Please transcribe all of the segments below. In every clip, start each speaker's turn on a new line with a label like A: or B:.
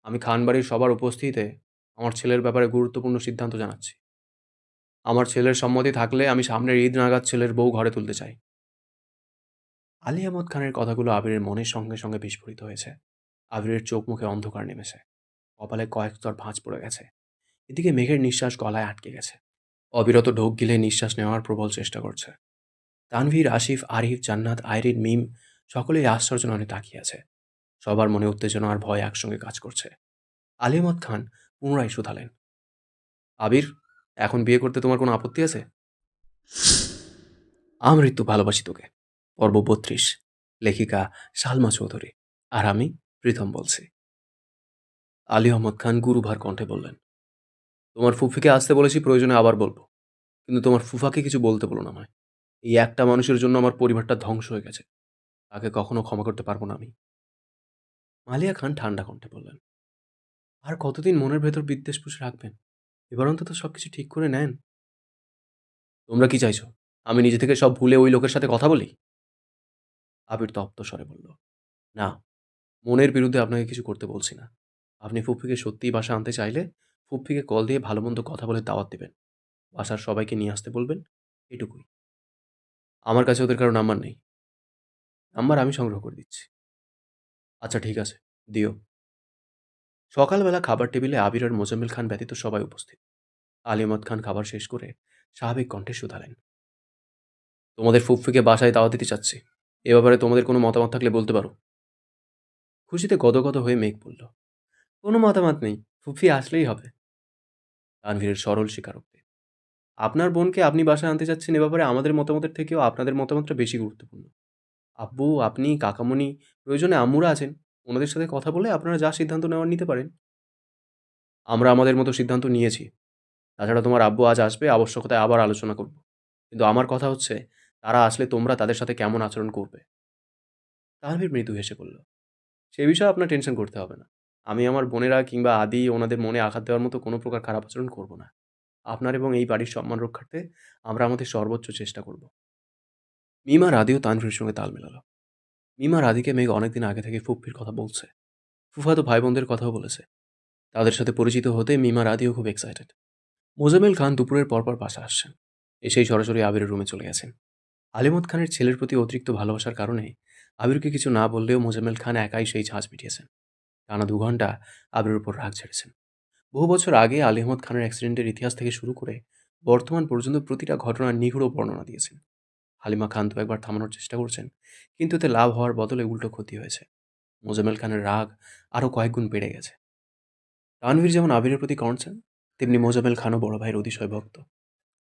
A: আমি খানবাড়ির সবার উপস্থিতিতে আমার ছেলের ব্যাপারে গুরুত্বপূর্ণ সিদ্ধান্ত জানাচ্ছি। আমার ছেলের সম্মতি থাকলে আমি সামনের ঈদ নাগাদ ছেলের বউ ঘরে তুলতে চাই। আলী আহমদ খানের কথাগুলো আবিরের মনের সঙ্গে সঙ্গে বিস্ফোরিত হয়েছে। আবিরের চোখ মুখে অন্ধকার নেমেছে। কপালে কয়েক স্তর ভাঁজ পড়ে গেছে। এদিকে মেঘের নিঃশ্বাস গলায় আটকে গেছে। অবিরত ঢোক গিলে নিঃশ্বাস নেওয়ার প্রবল চেষ্টা করছে। তানভীর, আসিফ, আরিফ, জান্নাত, আইরিন, মিম সকলেই আশ্চর্য নয়নে তাকিয়ে আছে। সবার মনে উত্তেজনা আর ভয় একসঙ্গে কাজ করছে। আলী আহমদ খান পুনরায় শুধালেন, আবির, এখন বিয়ে করতে তোমার কোনো আপত্তি আছে? আমৃত্যু ভালোবাসি তোকে। পর্ব ৩২, লেখিকা সালমা চৌধুরী। আর আমি প্রীতম বলছি। আলী আহমদ খান গুরুভার কণ্ঠে বললেন, তোমার ফুফিকে আসতে বলেছি, প্রয়োজনে আবার বলবো, কিন্তু তোমার ফুফাকে কিছু বলতে বলো না আমায়। এই একটা মানুষের জন্য আমার পরিবারটা ধ্বংস হয়ে গেছে। তাকে কখনো ক্ষমা করতে পারবো না আমি। মালিয়া খান ঠান্ডা কণ্ঠে বললেন, আর কতদিন মনের ভেতর বিদ্বেষ পুষে রাখবেন? এবার অন্তত সবকিছু ঠিক করে নেন। তোমরা কি চাইছো, আমি নিজে থেকে সব ভুলে ওই লোকের সাথে কথা বলি? আবির তপ্ত স্বরে বলল, না, মনের বিরুদ্ধে আপনাকে কিছু করতে বলছি না। আপনি ফুফিকে সত্যিই বাসা আনতে চাইলে ফুফিকে কল দিয়ে ভালো মন্দ কথা বলে দাওয়াত দেবেন। বাসার সবাইকে নিয়ে আসতে বলবেন, এটুকুই। আমার কাছে ওদের কারো নাম্বার নেই। নাম্বার আমি সংগ্রহ করে দিচ্ছি। আচ্ছা ঠিক আছে, দিও। সকালবেলা খাবার টেবিলে আবির আর মোজাম্মেল খান ব্যতীত সবাই উপস্থিত। আলিমত খান খাবার শেষ করে স্বাভাবিক কণ্ঠে শুধালেন, তোমাদের ফুফিকে বাসায় দাওয়াত দিতে চাচ্ছি। এ ব্যাপারে তোমাদের কোনো মতামত থাকলে বলতে পারো। খুশিতে গদগদ হয়ে মেঘ বলল, কোনো মতামত নেই, ফুফি আসলেই হবে। তানভীরের সরল স্বীকারোক্তি, আপনার বোনকে আপনি বাসায় আনতে চাচ্ছেন, এ ব্যাপারে আমাদের মতামতের থেকেও আপনাদের মতামতটা বেশি গুরুত্বপূর্ণ। আব্বু, আপনি, কাকামণি, প্রয়োজনে আম্মুরা আছেন। ওনাদের সাথে কথা বলে আপনারা যা সিদ্ধান্ত নেওয়ার নিতে পারেন। আমরা আমাদের মতো সিদ্ধান্ত নিয়েছি। তাছাড়া তোমার আব্বু আজ আসবে, আবশ্যকতায় আবার আলোচনা করব। কিন্তু আমার কথা হচ্ছে, তারা আসলে তোমরা তাদের সাথে কেমন আচরণ করবে? তানভীর মৃদু হেসে বলল, সে বিষয়ে আপনার টেনশন করতে হবে না। আমি আমার বোনেরা কিংবা আদি ওনাদের মনে আঘাত দেওয়ার মতো কোনো প্রকার খারাপ আচরণ করব না। আপনার এবং এই বাড়ির সম্মান রক্ষার্থে আমরা আমাদের সর্বোচ্চ চেষ্টা করব। মিমা রাদিও তানভীরের সঙ্গে তাল মেলালো। মিমা রাদিকে মেঘ অনেকদিন আগে থেকে ফুপ্পির কথা বলছে। ফুফাতো ভাই বোনদের কথাও বলেছে। তাদের সাথে পরিচিত হতে মিমা রাদিও খুব এক্সাইটেড। মোজাম্মেল খান দুপুরের পরপর বাসা আসছেন। এসেই সরাসরি আবিরের রুমে চলে গেছেন। আলিমত খানের ছেলের প্রতি অতিরিক্ত ভালোবাসার কারণে আবিরকে কিছু না বললেও মোজাম্মেল খান একাই সেই ঝাঁজ মিটিয়েছেন। টানা ২ ঘন্টা আবিরের উপর রাগ ছেড়েছেন। বহু বছর আগে আলী আহমদ খানের অ্যাক্সিডেন্টের ইতিহাস থেকে শুরু করে বর্তমান পর্যন্ত প্রতিটা ঘটনার নিগুড় বর্ণনা দিয়েছেন। হালিমা খান তো একবার থামানোর চেষ্টা করছেন, কিন্তু এতে লাভ হওয়ার বদলে উল্টো ক্ষতি হয়েছে। মোজাম্মেল খানের রাগ আরও কয়েক গুণ বেড়ে গেছে। তানভীর যেমন আবিরের প্রতি কনসার্ন, তেমনি মোজাম্মেল খানও বড় ভাইয়ের অতিশয় ভক্ত।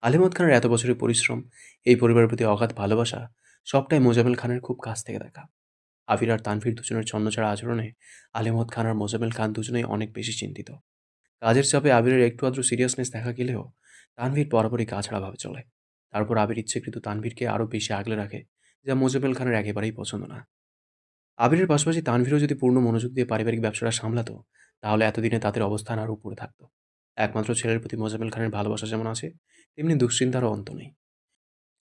A: আলিমত খানের এত বছরের পরিশ্রম, এই পরিবারের প্রতি অগাধ ভালোবাসা, সবটাই মোজাম্মেল খানের খুব কাছ থেকে দেখা। আবির আর তানভীর দুজনের ছন্নছাড়া আচরণে আলিমত খান আর মোজাম্মেল খান দুজনেই অনেক বেশি চিন্তিত। কাজের চাপে আবিরের একটু আধটু সিরিয়াসনেস দেখা গেলেও তানভীর বরাবরই গা ছাড়াভাবে চলে। তারপর আবির ইচ্ছেকৃত তানভীরকে আরও বেশি আগলে রাখে, যা মোজাম্মেল খানের একেবারেই পছন্দ না। আবিরের পাশাপাশি তানভীরও যদি পূর্ণ মনোযোগ দিয়ে পারিবারিক ব্যবসাটা সামলাতো, তাহলে এতদিনে তাদের অবস্থান আরও উপরে থাকতো। একমাত্র ছেলের প্রতি মোজাম্মেল খানের ভালোবাসা যেমন আছে, তেমনি দুশ্চিন্তারও অন্ত নেই।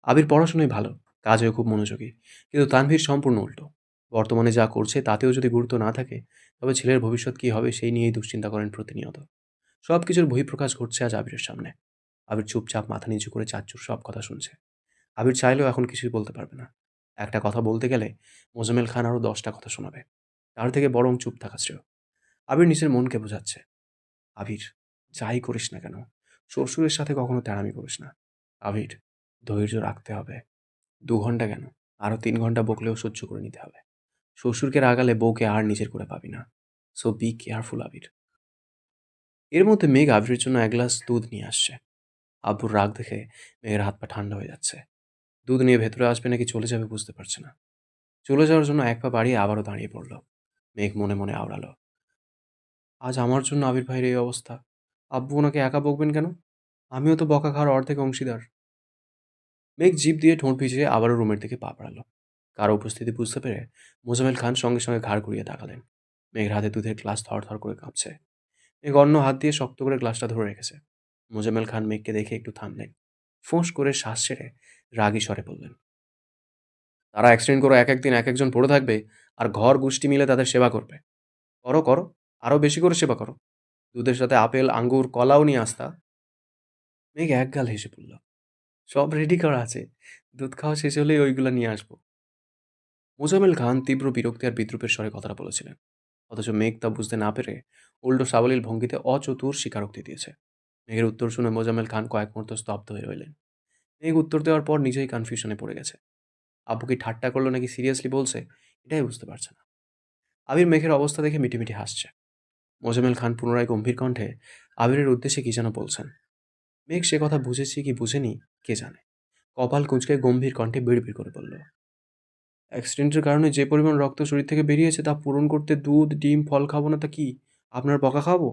A: আবির পড়াশোনায় ভালো, কাজেও খুব মনোযোগী, কিন্তু তানভীর সম্পূর্ণ উল্টো। বর্তমানে যা করছে তাতেও যদি গুরুত্ব না থাকে, তবে ছেলের ভবিষ্যৎ কী হবে সেই নিয়েই দুশ্চিন্তা করেন প্রতিনিয়ত। সব কিছুর বহিঃপ্রকাশ ঘটছে আজ আবিরের সামনে। আবির চুপচাপ মাথা নিচু করে চাচ্চুর সব কথা শুনছে। আবির চাইলেও এখন কিছুই বলতে পারবে না। একটা কথা বলতে গেলে মোজাম্মেল খান আরও ১০টা কথা শোনাবে। তার থেকে বরং চুপ থাকা শ্রেয়। আবির নিজের মনকে বোঝাচ্ছে, আবির, যাই করিস না কেন, শ্বশুরের সাথে কখনো তেড়ামি করিস না। আবির, ধৈর্য রাখতে হবে। ২ ঘন্টা কেন, আরও ৩ ঘন্টা বকলেও সহ্য করে নিতে হবে। শ্বশুরকে রাগালে বউকে আর নিজের করে পাবি না। সো বি কেয়ারফুল আবির। এর মধ্যে মেঘ আবিরের জন্য ১ গ্লাস দুধ নিয়ে আসছে। আব্বুর রাগ দেখে মেঘের হাত পা ঠান্ডা হয়ে যাচ্ছে। দুধ নিয়ে ভেতরে আসবে নাকি চলে যাবে বুঝতে পারছে না। চলে যাওয়ার জন্য ১ পা বাড়িয়ে আবারও দাঁড়িয়ে পড়ল। মেঘ মনে মনে আওড়ালো, আজ আমার জন্য আবির ভাইয়ের এই অবস্থা। আব্বু ওনাকে একা বকবেন কেন? আমিও তো বকা খাওয়ার অর্ধেক অংশীদার। মেঘ জিভ দিয়ে ঠোঁট ভিজিয়ে আবারও রুমের দিকে পা বাড়ালো। কারো উপস্থিতি বুঝতে পেরে মোজাম্মেল খান সঙ্গে সঙ্গে ঘাড় ঘুরিয়ে তাকালেন। মেঘের হাতে দুধের গ্লাস থরথর করে কাঁপছে। মেঘ অন্য হাত দিয়ে শক্ত করে গ্লাসটা ধরে রেখেছে। মোজাম্মেল খান মেঘকে দেখে একটু থামলেন। ফোঁস করে শ্বাস ছেড়ে রাগী স্বরে বললেন, তারা অ্যাক্সিডেন্ট করে এক একদিন এক একজন পড়ে থাকবে, আর ঘর গোষ্ঠী মিলে তাদের সেবা করবে। করো করো, আরও বেশি করে সেবা করো। দুধের সাথে আপেল, আঙ্গুর, কলাও নিয়ে আসতা। মেঘ একগাল হেসে পড়ল। সব রেডি করা আছে। দুধ খাওয়া শেষ হলেই ওইগুলো নিয়ে আসবো। মোজাম্মেল খান তীব্র বিরক্তি আর বিদ্রুপের স্বরে কথাটা বলেছিলেন। অথচ মেঘ তা বুঝতে না পেরে উল্টো সাবলীল ভঙ্গিতে অচতুর স্বীকারোক্তি দিয়েছে। মেঘের উত্তর শুনে মোজাম্মেল খান কয়েক মুহূর্ত স্তব্ধ হয়ে রইলেন। মেঘ উত্তর দেওয়ার পর নিজেই কনফিউশনে পড়ে গেছে। আব্বু কি ঠাট্টা করলো নাকি সিরিয়াসলি বলছে, এটাই বুঝতে পারছে না। আবির মেঘের অবস্থা দেখে মিটিমিটি হাসছে। মোজাম্মেল খান পুনরায় গম্ভীর কণ্ঠে আবিরের উদ্দেশ্যে কি যেন বলছেন। মেঘ সে কথা বুঝেছি কি বুঝেনি কে জানে। কপাল কুঁচকে গম্ভীর কণ্ঠে বিড়বিড় করে বলল, অ্যাক্সিডেন্টের কারণে যে পরিমাণ রক্ত শরীর থেকে বেরিয়েছে তা পূরণ করতে দুধ, ডিম, ফল খাবো না তা কি আপনার বকা খাবো?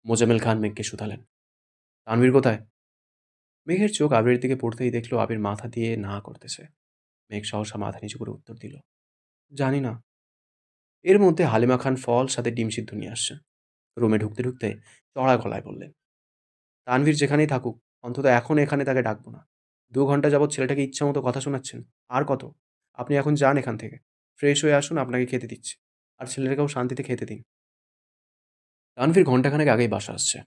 A: মোজাম্মেল খান মেঘকে শুধালেন, তানভীর কোথায়? মেঘের চোখ আবিরের দিকে পড়তেই দেখলো আবির মাথা দিয়ে না করতেছে। মেঘ সহসা মাথা নিচু করে উত্তর দিল, জানি না। এর মধ্যে হালিমা খান ফল সাথে ডিম সিদ্ধ নিয়ে আসছেন। রুমে ঢুকতে ঢুকতে চড়া গলায় বললেন, তানভীর যেখানেই থাকুক, অন্তত এখন এখানে তাকে ডাকবো না। 2 ঘন্টা যাবৎ ছেলেটাকে ইচ্ছা মতো কথা শোনাচ্ছেন। আর কত? আপনি এখন যান এখান থেকে। ফ্রেশ হয়ে আসুন, আপনাকে খেতে দিচ্ছি। আর ছেলেটাকেও শান্তিতে খেতে দিন। তানভীর ঘন্টাখানেক আগেই বাসা আসছে।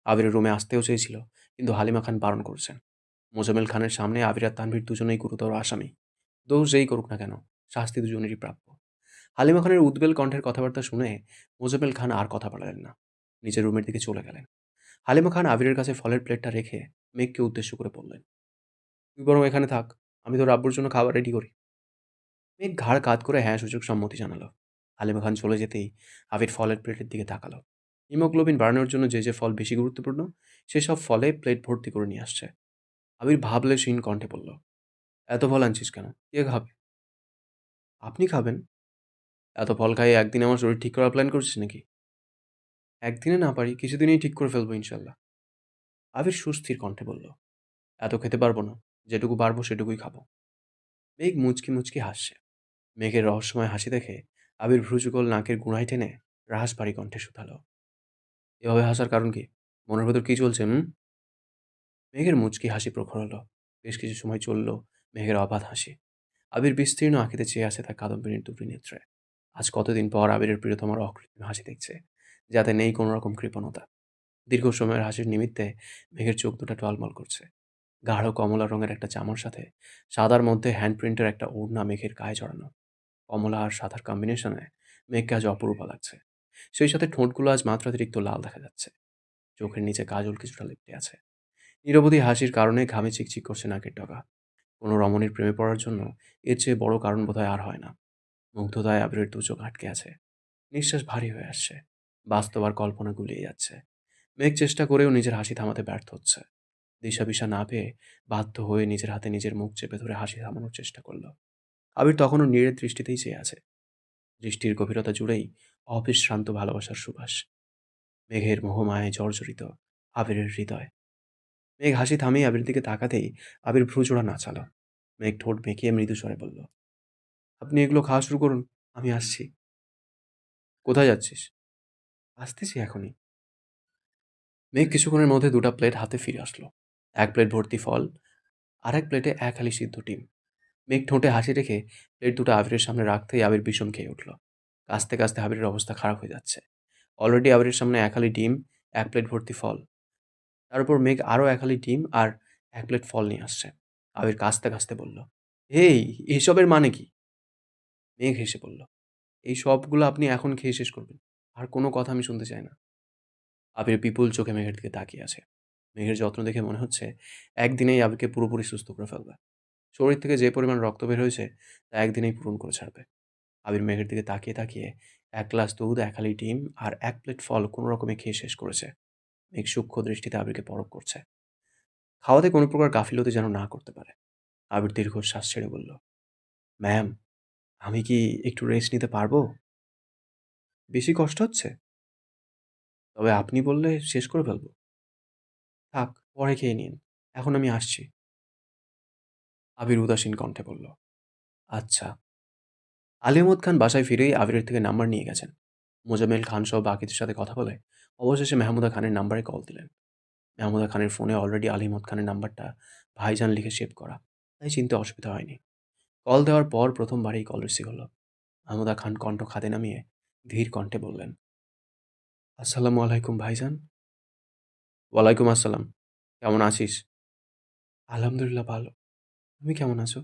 A: আবিরের রুমে আসতেও চেয়েছিল, কিন্তু হালিমা খান বারণ করছেন। মোজাম্মেল খানের সামনে আবির আর তানভীর দুজনেই গুরুতর আসামি। দোষ যেই করুক না কেন, শাস্তি দুজনেরই প্রাপ্য। হালিমা খানের উদ্বেল কণ্ঠের কথাবার্তা শুনে মোজাম্মেল খান আর কথা বাড়ালেন না। নিজের রুমের দিকে চলে গেলেন। হালিমা খান আবিরের কাছে ফলের প্লেটটা রেখে মেঘকে উদ্দেশ্য করে বললেন, তুই বরং এখানে থাক, আমি তোর আব্বুর জন্য খাবার রেডি করি। মেঘ ঘাড় কাত করে হ্যাঁ সূচক সম্মতি জানালো। হালিমা খান চলে যেতেই আবির ফলের প্লেটের দিকে তাকালো। হিমোগ্লোবিন বাড়ানোর জন্য যে যে ফল বেশি গুরুত্বপূর্ণ, সেসব ফলে প্লেট ভর্তি করে নিয়ে আসছে। আবির ভাবলে ক্ষীণ কণ্ঠে বলল, এত ফল আনছিস কেন? কে খাবে? আপনি খাবেন। এত ফল খাইয়ে একদিন আমার শরীর ঠিক করার প্ল্যান করছিস নাকি? একদিনে না পারি, কিছুদিনেই ঠিক করে ফেলবো ইনশাল্লাহ। আবির সুস্থির কণ্ঠে বলল, এত খেতে পারবো না। যেটুকু পারবো সেটুকুই খাবো। মেঘ মুচকি মুচকি হাসছে। মেঘের রহস্যময় হাসি দেখে আবির ভ্রুযুগল নাকের গুড়ায় টেনে রাহাসবাড়ি কণ্ঠে শুধালো, এভাবে হাসার কারণ কি? মনের ভেতর কি চলছে? মেঘের মুচকি হাসি প্রখর হলো। বেশ কিছু সময় চলল মেঘের অবাধ হাসি। আবির বিস্তীর্ণ আঁখিতে চেয়ে আছে তার কাদম্বিনীর দুটি নেত্রে। আজ কতদিন পর আবিরের প্রিয়তমার অকৃত্রিম হাসি দেখছে, যাতে নেই কোনো রকম কৃপণতা। দীর্ঘ সময়ের হাসির নিমিত্তে মেঘের চোখ দুটো টলমল করছে। গাঢ় কমলা রঙের একটা জামার সাথে সাদার মধ্যে হ্যান্ডপ্রিন্টের একটা ওড়না মেঘের গায়ে জড়ানো। কমলা আর সাদার কম্বিনেশনে মেঘকে আজ অপরূপ লাগছে। সেই সাথে ঠোঁটগুলো আজ মাত্রাতিরিক্ত লাল দেখা যাচ্ছে। চোখের নিচে কাজল কিছুটা লেপ্টে আছে। নিরবধি হাসির কারণে ঘামে চিকচিক করছে নাকের ডগা। কোনো রমণীর প্রেমে পড়ার জন্য এর চেয়ে বড় কারণ বোধহয় আর হয় না। মুগ্ধতায় আবিরের দু চোখ আটকে আছে। নিঃশ্বাস ভারী হয়ে আসছে। বাস্তব আর কল্পনা গুলিয়ে যাচ্ছে। মেঘ চেষ্টা করেও নিজের হাসি থামাতে ব্যর্থ হচ্ছে। দিশাবিশা না পেয়ে বাধ্য হয়ে নিজের হাতে নিজের মুখ চেপে ধরে হাসি থামানোর চেষ্টা করল। আবির তখনও নীড়ের দৃষ্টিতেই চেয়ে আছে। দৃষ্টির গভীরতা জুড়েই অবিশ্রান্ত ভালোবাসার সুবাস। মেঘের মোহমায় জর্জরিত আবিরের হৃদয়। মেঘ হাসি থামিয়ে আবির দিকে তাকাতেই আবির ভ্রুজোড়া নাচালো। মেঘ ঠোঁট বেঁকিয়ে মৃদু স্বরে বলল, আপনি এগুলো খাওয়া শুরু করুন, আমি আসছি। কোথায় যাচ্ছিস? আসতেছি এখনই। মেঘ কিছুক্ষণের মধ্যে 2টা প্লেট হাতে ফিরে আসলো। এক প্লেট ভর্তি ফল, আর এক প্লেটে এক হালি সিদ্ধ ডিম। মেঘ ঠোঁটে হাসি রেখে প্লেট দুটো আবিরের সামনে রাখতেই আবির বিষম খেয়ে উঠল। কাস্তে কাস্তে আবিরের অবস্থা খারাপ হয়ে যাচ্ছে। অলরেডি আবিরের সামনে এক হালি ডিম, এক প্লেট ভর্তি ফল। তার উপর মেঘ আরও এক হালি ডিম আর এক প্লেট ফল নিয়ে আসছে। আবির কাস্তে কাস্তে বলল, এই এসবের মানে কি? মেঘ হেসে বলল, এই সবগুলো আপনি এখন খেয়ে শেষ করবেন। আর কোনো কথা আমি শুনতে চাই না। আবির বিপুল চোখে মেঘের দিকে তাকিয়ে আছে। মেঘের যত্ন দেখে মনে হচ্ছে একদিনেই আবিরকে পুরোপুরি সুস্থ করে ফেলবে। শরীর থেকে যে পরিমাণ রক্ত বের হয়েছে তা একদিনেই পূরণ করে ছাড়বে। আবির মেঘের দিকে তাকিয়ে তাকিয়ে 1 গ্লাস দুধ, এক হালি ডিম আর এক প্লেট ফল কোনো রকমে খেয়ে শেষ করেছে। মেঘ সূক্ষ্ম দৃষ্টিতে আবিরকে পরখ করছে। খাওয়াতে কোনো প্রকার গাফিলতি যেন না করতে পারে। আবির দীর্ঘশ্বাস ছেড়ে বলল, ম্যাম, আমি কি একটু রেস্ট নিতে পারবো? বেশি কষ্ট হচ্ছে? তবে আপনি বললে শেষ করে ফেলবো। থাক, পরে খেয়ে নিন। এখন আমি আসছি। আবির উদাসীন কণ্ঠে বলল, আচ্ছা। আলিমুদ খান বাসায় ফিরেই আবিরের থেকে নাম্বার নিয়ে গেছেন। মোজাম্মেল খান সহ বাকিদের সাথে কথা বলে অবশেষে মেহমুদা খানের নাম্বারে কল দিলেন। মেহমুদা খানের ফোনে অলরেডি আলিমুদ খানের নাম্বারটা ভাইজান লিখে সেভ করা, তাই চিনতে অসুবিধা হয়নি। কল দেওয়ার পর প্রথমবারেই কল রিসিভ হলো। মাহমুদা খান কণ্ঠ খাদে নামিয়ে ধীর কণ্ঠে বললেন, আসসালামু আলাইকুম ভাইজান। ওয়ালাইকুম আসসালাম। কেমন আছিস? আলহামদুলিল্লাহ ভালো। তুমি কেমন আছো?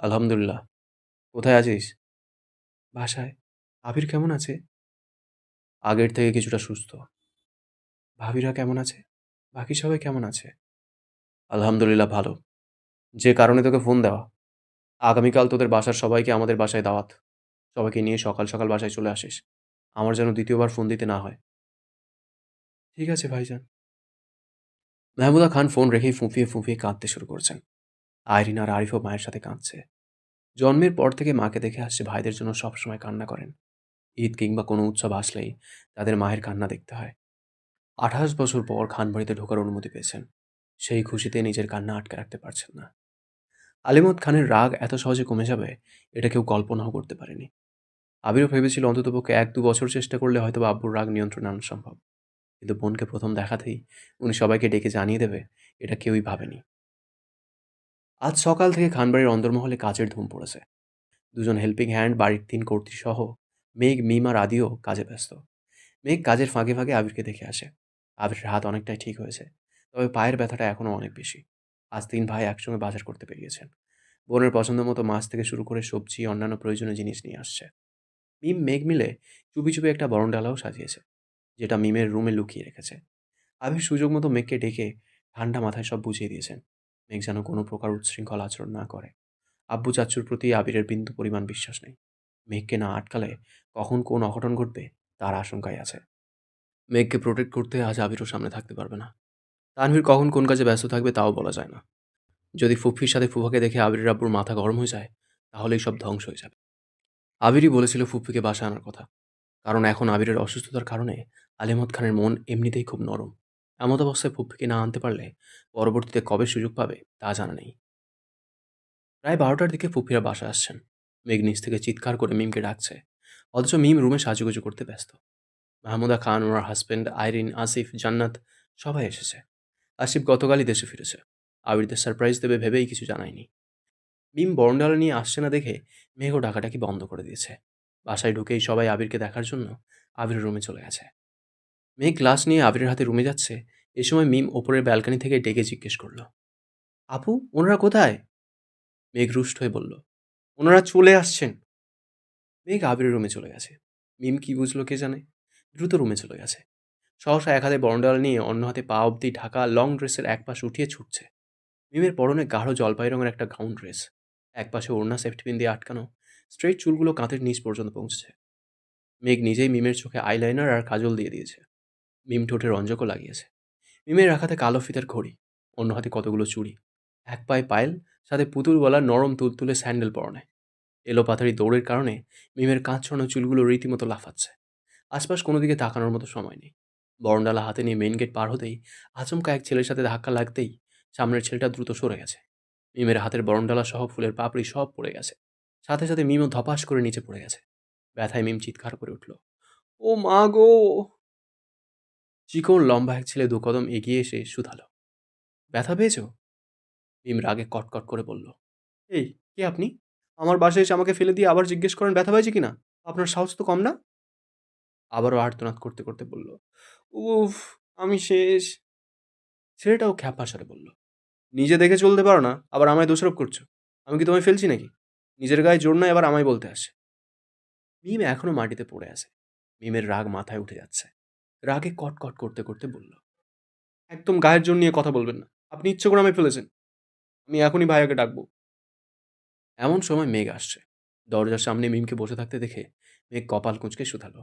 A: আলহামদুলিল্লাহ। কোথায় আছিস? বাসায়। আবির কেমন আছে? আগের থেকে কিছুটা সুস্থ। ভাবিরা কেমন আছে? বাকি সবাই কেমন আছে? আলহামদুলিল্লাহ ভালো। যে কারণে তোকে ফোন দেওয়া, আগামীকাল তোদের বাসার সবাইকে আমাদের বাসায় দাওয়াত। সবাইকে নিয়ে সকাল সকাল বাসায় চলে আসিস। আমার যেন দ্বিতীয়বার ফোন দিতে না হয়। ঠিক আছে ভাইজান। মেহমুদা খান ফোন রেখেই ফুঁপিয়ে ফুঁপিয়ে কাঁদতে শুরু করছেন। আইরিন আর আরিফও মায়ের সাথে কাঁদছে। জন্মের পর থেকে মাকে দেখে আসছে ভাইদের জন্য সবসময় কান্না করেন। ঈদ কিংবা কোনো উৎসব আসলেই তাদের মায়ের কান্না দেখতে হয়। 28 বছর পর খানবাড়িতে ঢোকার অনুমতি পেয়েছেন। সেই খুশিতে নিজের কান্না আটকে রাখতে পারছেন না। আলিমত খানের রাগ এত সহজে কমে যাবে এটা কেউ কল্পনাও করতে পারেনি। আবিরও ভেবেছিল অন্ততপক্ষে 1-2 বছর চেষ্টা করলে হয়তো আব্বুর রাগ নিয়ন্ত্রণে আনা সম্ভব। কিন্তু বোনকে প্রথম দেখাতেই উনি সবাইকে ডেকে জানিয়ে দেবে এটা কেউই ভাবেনি। আজ সকাল থেকে খানবাড়ির অন্দরমহলে কাজের ধুম পড়েছে। দুজন হেল্পিং হ্যান্ড, বাড়ির 3 কর্ত্রী সহ মেঘ, মিম আর আদিও কাজে ব্যস্ত। মেঘ কাজের ফাঁকে ফাঁকে আবিরকে দেখে আসে। আবিরের হাত অনেকটাই ঠিক হয়েছে, তবে পায়ের ব্যথাটা এখনও অনেক বেশি। আজ 3 ভাই একসঙ্গে বাজার করতে বেরিয়েছেন। বোনের পছন্দ মতো মাছ থেকে শুরু করে সবজি, অন্যান্য প্রয়োজনীয় জিনিস নিয়ে আসছে। মিম মেঘ মিলে চুপি চুপি একটা বরণডালাও সাজিয়েছে, যেটা মিমের রুমে লুকিয়ে রেখেছে। আবির সুযোগ মতো মেঘকে ডেকে ঠান্ডা মাথায় সব বুঝিয়ে দিয়েছেন। মেঘ যেন কোনো প্রকার উচ্ছৃঙ্খল আচরণ না করে। আব্বু চাচ্চুর প্রতি আবিরের বিন্দু পরিমাণ বিশ্বাস নেই। মেঘকে না আটকালে কখন কোন অঘটন ঘটবে তার আশঙ্কাই আছে। মেঘকে প্রোটেক্ট করতে আজ আবিরও সামনে থাকতে পারবে না। তানভীর কখন কোন কাজে ব্যস্ত থাকবে তাও বলা যায় না। যদি ফুফির সাথে ফুফাকে দেখে আবিরের আব্বুর মাথা গরম হয়ে যায়, তাহলেই সব ধ্বংস হয়ে যাবে। আবিরই বলেছিল ফুফিকে বাসায় আনার কথা, কারণ এখন আবিরের অসুস্থতার কারণে আলিমত খানের মন এমনিতেই খুব নরম। এমত অবস্থায় ফুফিকে না আনতে পারলে পরবর্তীতে কবে সুযোগ পাবে তা জানা নেই। প্রায় 12টার দিকে ফুফিরা বাসায় আসছেন। মেঘ নিচ থেকে চিৎকার করে মিমকে ডাকছে, অথচ মিম রুমে সাজুগুজু করতে ব্যস্ত। মাহমুদা খান, ওনার হাজব্যান্ড, আইরিন, আসিফ, জান্নাত সবাই এসেছে। আসিফ গতকালই দেশে ফিরেছে। আবিরদের সারপ্রাইজ দেবে ভেবেই কিছু জানায়নি। মিম বরণডালা নিয়ে আসছে না দেখে মেঘও ডাকাডাকি বন্ধ করে দিয়েছে। বাসায় ঢুকেই সবাই আবিরকে দেখার জন্য আবিরের রুমে চলে গেছে। মেঘ গ্লাস নিয়ে আবিরের হাতে রুমে যাচ্ছে। এ সময় মিম ওপরের ব্যালকনি থেকে ডেকে জিজ্ঞেস করলো, আপু, ওনারা কোথায়? মেঘ রুষ্ট হয়ে বলল, ওনারা চলে আসছেন। মেঘ আবিরের রুমে চলে গেছে। মিম কি বুঝলো কে জানে, দ্রুত রুমে চলে গেছে। সহসা এক হাতে বরণডালা নিয়ে অন্য হাতে পা অবধি ঢাকা লং ড্রেসের এক পাশ উঠিয়ে ছুটছে। মিমের পরনে গাঢ় জলপাই রঙের একটা গাউন ড্রেস, একপাশে ওড়না সেফটি পিন দিয়ে আটকানো। স্ট্রেট চুলগুলো কাঁধের নিচ পর্যন্ত পৌঁছেছে। মেঘ নিজেই মিমের চোখে আইলাইনার আর কাজল দিয়ে দিয়েছে। মিম ঠোঁটে রঞ্জকও লাগিয়েছে। মিমের এক হাতে কালো ফিতার ঘড়ি, অন্য হাতে কতগুলো চুড়ি, এক পায়ে পায়েল, সাথে পুতুল গলার নরম তুলতুলে স্যান্ডেল পরনে। এলোপাথারি দৌড়ের কারণে মিমের কাঁচ ছড়ানো চুলগুলো রীতিমতো লাফাচ্ছে। আশপাশ কোনো দিকে তাকানোর মতো সময় নেই। বরণডালা হাতে নিয়ে মেইন গেট পার হতেই আচমকা এক ছেলের সাথে ধাক্কা লাগতেই সামনের ছেলেটা দ্রুত সরে গেছে। মিমের হাতের বরণডালা সহ ফুলের পাপড়ি সব পড়ে গেছে। সাথে সাথে মিমও ধপাস করে নিচে পড়ে গেছে। ব্যথায় মিম চিৎকার করে উঠল, ও মা গো! চিকন লম্বা এক ছেলে 2 কদম এগিয়ে এসে শুধালো, ব্যথা পেয়েছো? মিম রাগে কটকট করে বলল, এই, কে আপনি? আমার বাসায় এসে আমাকে ফেলে দিয়ে আবার জিজ্ঞেস করেন ব্যথা পেয়েছে কিনা? আপনার সাহস তো কম না? আবারও আর্তনাদ করতে করতে বলল, উফ, আমি শেষ। ছেলেটাও খ্যাপা স্বরে বলল, নিজে দেখে চলতে পারো না, আবার আমায় দোষারোপ করছো? আমি কি তোমায় ফেলছি নাকি? নিজের গায়ে জোর নাই, আবার আমায় বলতে আসে। মিম এখনো মাটিতে পড়ে আছে। মিমের রাগ মাথায় উঠে যাচ্ছে। রাগে কটকট করতে করতে বলল, একদম গায়ের জোর নিয়ে কথা বলবেন না। আপনি ইচ্ছে করে আমায় ফেলেছেন। আমি এখনই ভাইয়াকে ডাকবো। এমন সময় মেঘ আসছে। দরজার সামনে মিমকে বসে থাকতে দেখে মেঘ কপাল কুঁচকে শুধালো,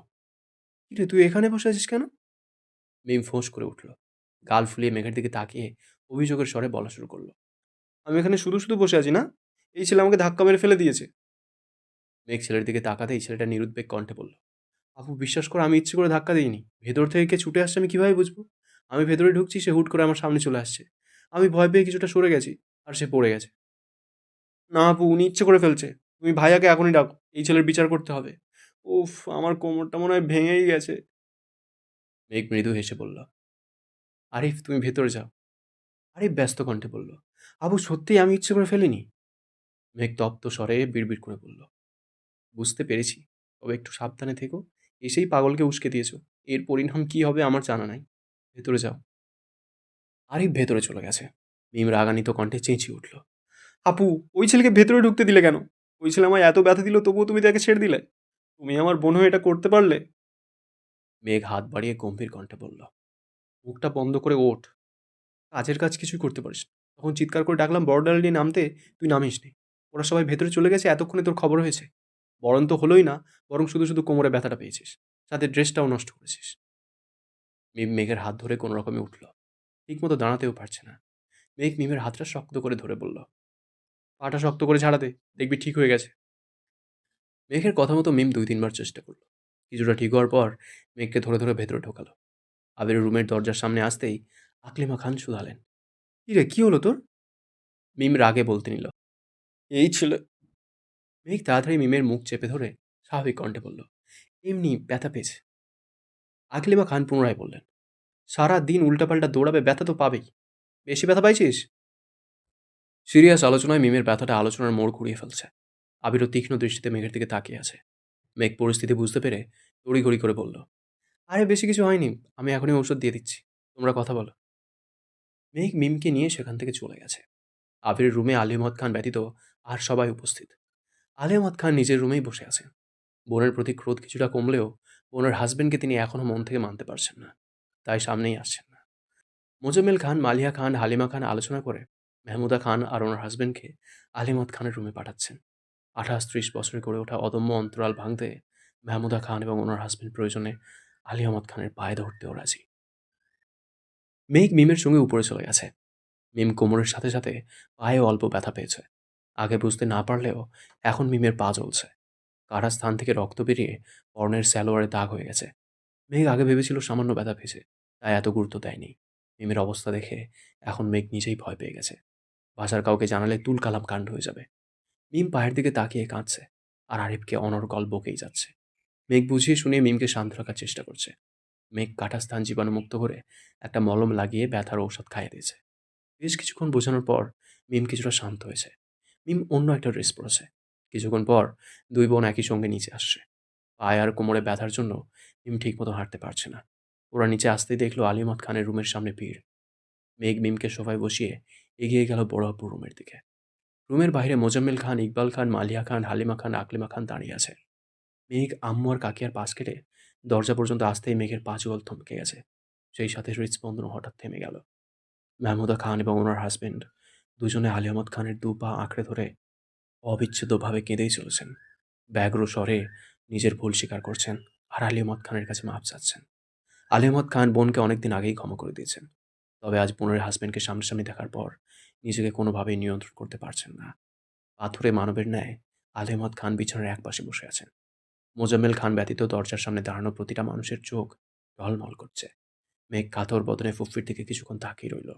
A: কিরে, তুই এখানে বসে আছিস কেন? মিম ফোঁস করে উঠল। গাল ফুলিয়ে মেঘের দিকে তাকিয়ে অভিযোগের স্বরে বলা শুরু করলো, আমি এখানে শুধু শুধু বসে আছি না? এই ছেলে আমাকে ধাক্কা মেরে ফেলে দিয়েছে। মেঘ ছেলের দিকে তাকাতেই ছেলেটা নিরুদ্বেগ কণ্ঠে বলল, আপু, বিশ্বাস করে আমি ইচ্ছে করে ধাক্কা দিইনি। ভেতর থেকে কে ছুটে আসছে আমি কিভাবে বুঝবো? আমি ভেতরে ঢুকছি, সে হুট করে আমার সামনে চলে আসছে। আমি ভয় পেয়ে কিছুটা সরে গেছি, আর সে পড়ে গেছে। না আপু, উনি ইচ্ছে করে ফেলছে। তুমি ভাইয়াকে এখনই ডাকো, এই ছেলের বিচার করতে হবে। উফ, আমার কোমরটা মনে হয় ভেঙেই গেছে। মেঘ মৃদু হেসে বলল, আরিফ, তুমি ভেতরে যাও। আরিফ ব্যস্ত কণ্ঠে বলল, আবু, সত্যিই আমি ইচ্ছে করে ফেলিনি। মেঘ তপ্ত স্বরে বিড়বিড় করে বলল, বুঝতে পেরেছি, তবে একটু সাবধানে থেকো। এসেই পাগলকে উস্কে দিয়েছো। এর পরিণাম কি হবে আমার জানা নাই। ভেতরে যাও। আরিফ ভেতরে চলে গেছে। মিম রাগান্বিত কণ্ঠে চেঁচিয়ে উঠল, আপু, ওই ছেলেকে ভেতরে ঢুকতে দিলে কেন? ওই ছেলে আমায় এত ব্যথা দিল, তবুও তুমি তাকে ছেড়ে দিলে? তুমি আমার বোন হয়ে এটা করতে পারলে? মেঘ হাত বাড়িয়ে গম্ভীর কণ্ঠে বলল, মুখটা বন্ধ করে ওঠ। কাজের কাজ কিছুই করতে পারিস না। তখন চিৎকার করে ডাকলাম বর্ডার নিয়ে নামতে, তুই নামিসনি। ওরা সবাই ভেতরে চলে গেছে, এতক্ষণে তোর খবর হয়েছে। বরং তো হলোই না, বরং শুধু শুধু কোমরে ব্যথাটা পেয়েছিস, সাথে ড্রেসটাও নষ্ট করেছিস। মিম মেঘের হাত ধরে কোনো রকমে উঠল। ঠিকমতো দাঁড়াতেও পারছে না। মেঘ মিমের হাতটা শক্ত করে ধরে বলল, পাটা শক্ত করে ঝাড়া দে, দেখবি ঠিক হয়ে গেছে। মেঘের কথা মতো মিম ২-৩ বার চেষ্টা করলো। কিছুটা ঠিক হওয়ার পর মেঘকে ধরে ধরে ভেতরে ঢোকালো। আবির রুমের দরজার সামনে আসতেই আকলিমা খান শুধালেন, কি রে, কি হলো তোর? মিম রাগে বলতে নিল, এই ছেলে। মেঘ তাড়াতাড়ি মিমের মুখ চেপে ধরে স্বাভাবিক কণ্ঠে বলল, এমনি ব্যথা পেয়েছে। আকলিমা খান পুনরায় বললেন, সারা দিন উল্টাপাল্টা দৌড়াবে, ব্যথা তো পাবেই। বেশি ব্যথা পাইছিস? সিরিয়াস আলোচনায় মিমের ব্যথাটা আলোচনার মোড় ঘুরিয়ে ফেলছে। আবিরও তীক্ষ্ণ দৃষ্টিতে মেঘের দিকে তাকিয়ে আছে। মেঘ পরিস্থিতি বুঝতে পেরে তড়িঘড়ি করে বলল, আরে বেশি কিছু হয়নি, আমি এখনই ঔষধ দিয়ে দিচ্ছি, তোমরা কথা বলো। মেঘ মিমকে নিয়ে সেখান থেকে চলে গেছে। আবিরের রুমে আলী আহমদ খান ব্যতীত আর সবাই উপস্থিত। আলী আহমদ খান নিজের রুমেই বসে আছেন। বোনের প্রতি ক্রোধ কিছুটা কমলেও বোনের হাজবেন্ডকে তিনি এখনও মন থেকে মানতে পারছেন না, তাই সামনেই আসছেন না। মোজাম্মেল খান, মালিয়া খান, হালিমা খান আলোচনা করে মেহমুদা খান আর ওনার হাজবেন্ডকে আলী আহমদ খানের রুমে পাঠাচ্ছেন। 28-30 বছরে গড়ে ওঠা অদম্য অন্তরাল ভাঙতে মেহমুদা খান এবং ওনার হাজবেন্ড প্রয়োজনে আলী আহমদ খানের পায়ে ধরতেও রাজি। মেঘ মিমের সঙ্গে উপরে চলে গেছে। মিম কোমরের সাথে সাথে পায়ে অল্প ব্যথা পেয়েছে। আগে বুঝতে না পারলেও এখন মিমের পা জ্বলছে। কাটা স্থান থেকে রক্ত বেরিয়ে পরনের স্যালোয়ারে দাগ হয়ে গেছে। মেঘ আগে ভেবেছিল সামান্য ব্যথা পেয়েছে, তাই এত গুরুত্ব দেয়নি। মিমের অবস্থা দেখে এখন মেঘ নিজেই ভয় পেয়ে গেছে। বাসার কাউকে জানালে তুলকালাম কাণ্ড হয়ে যাবে। মিম পায়ের দিকে তাকিয়ে কাঁদছে, আর আরিফকে অনর্গল বকেই যাচ্ছে। মেঘ বুঝিয়ে শুনিয়ে মিমকে শান্ত রাখার চেষ্টা করছে। মেঘ কাটা স্থান জীবাণুমুক্ত করে একটা মলম লাগিয়ে ব্যথার ঔষধ খাইয়ে দিয়েছে। বেশ কিছুক্ষণ বোঝানোর পর মিম কিছুটা শান্ত হয়েছে। মিম অন্য একটা ড্রেস পরেছে। কিছুক্ষণ পর দুই বোন একই সঙ্গে নিচে আসছে। পায়ে আর কোমরে ব্যথার জন্য মিম ঠিকমতো হাঁটতে পারছে না। ওরা নিচে আসতেই দেখলো আলিমত খানের রুমের সামনে ভিড়। মেঘ মিমকে সোফায় বসিয়ে এগিয়ে গেল বড় আপুর রুমের দিকে। রুমের বাইরে মোজাম্মেল খান, ইকবাল খান, মালিয়া খান, হালিমা খান, আকলিমা খান দাঁড়িয়ে আছে। মেঘ আম্মু আর কাকিয়ার পাশ কেটে দরজা পর্যন্ত আসতেই মেঘের পা যুগল থমকে গেছে। সেই সাথে হৃদস্পন্দন হঠাৎ থেমে গেল। মাহমুদা খান এবং ওনার হাজবেন্ড দুজনে আলী আহমদ খানের দু পা আঁকড়ে ধরে অবিচ্ছেদ্যভাবে কেঁদেই চলেছেন। ব্যগ্র স্বরে নিজের ভুল স্বীকার করছেন আর আলী আহমদ খানের কাছে মাপ চাচ্ছেন। আলী আহমদ খান বোনকে অনেকদিন আগেই ক্ষমা করে দিয়েছেন, তবে আজ বোনের হাজবেন্ডকে সামনাসামনি দেখার পর নিজেকে কোনোভাবেই নিয়ন্ত্রণ করতে পারছেন না। পাথুরে মানবের ন্যায় আলী আহমদ খান বিছানার একপাশে বসে আছেন। মোজাম্মেল খান ব্যতীত দরজার সামনে দাঁড়ানো প্রতিটা মানুষের চোখ টলমল করছে। মেঘ কাতর বদনে ফুফির দিকে কিছুক্ষণ তাকিয়ে রইল।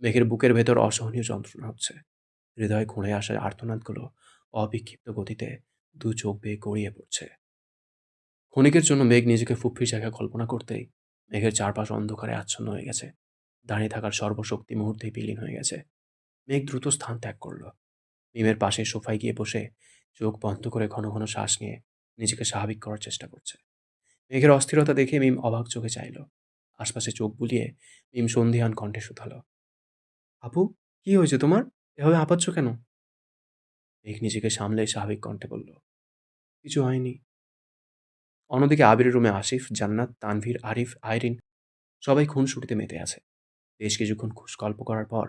A: মেঘের বুকের ভেতর অসহনীয় যন্ত্রণা হচ্ছে। হৃদয় খুঁড়ে আসা আর্তনাদগুলো অবিক্ষিপ্ত গতিতে দু চোখ বেয়ে গড়িয়ে পড়ছে। ক্ষণিকের জন্য মেঘ নিজেকে ফুফির জায়গায় কল্পনা করতেই মেঘের চারপাশ অন্ধকারে আচ্ছন্ন হয়ে গেছে। দাঁড়িয়ে থাকার সর্বশক্তি মুহূর্তেই বিলীন হয়ে গেছে। মেঘ দ্রুত স্থান ত্যাগ করল। মিমের পাশে সোফায় গিয়ে বসে চোখ বন্ধ করে ঘন ঘন শ্বাস নিয়ে নিজেকে স্বাভাবিক করার চেষ্টা করছে। মেঘের অস্থিরতা দেখে মিম অবাক চোখে চাইল। আশপাশে চোখ বুলিয়ে মিম সন্ধিহান কণ্ঠে শুধালো, আপু, কি হয়েছে তোমার? এভাবে হাঁপাচ্ছ কেন? মেঘ নিজেকে সামলে স্বাভাবিক কণ্ঠে বলল, কিছু হয়নি। অন্যদিকে আবিরের রুমে আসিফ, জান্নাত, তানভীর, আরিফ, আইরিন সবাই খুনসুটিতে মেতে আছে। বেশ কিছুক্ষণ গল্প করার পর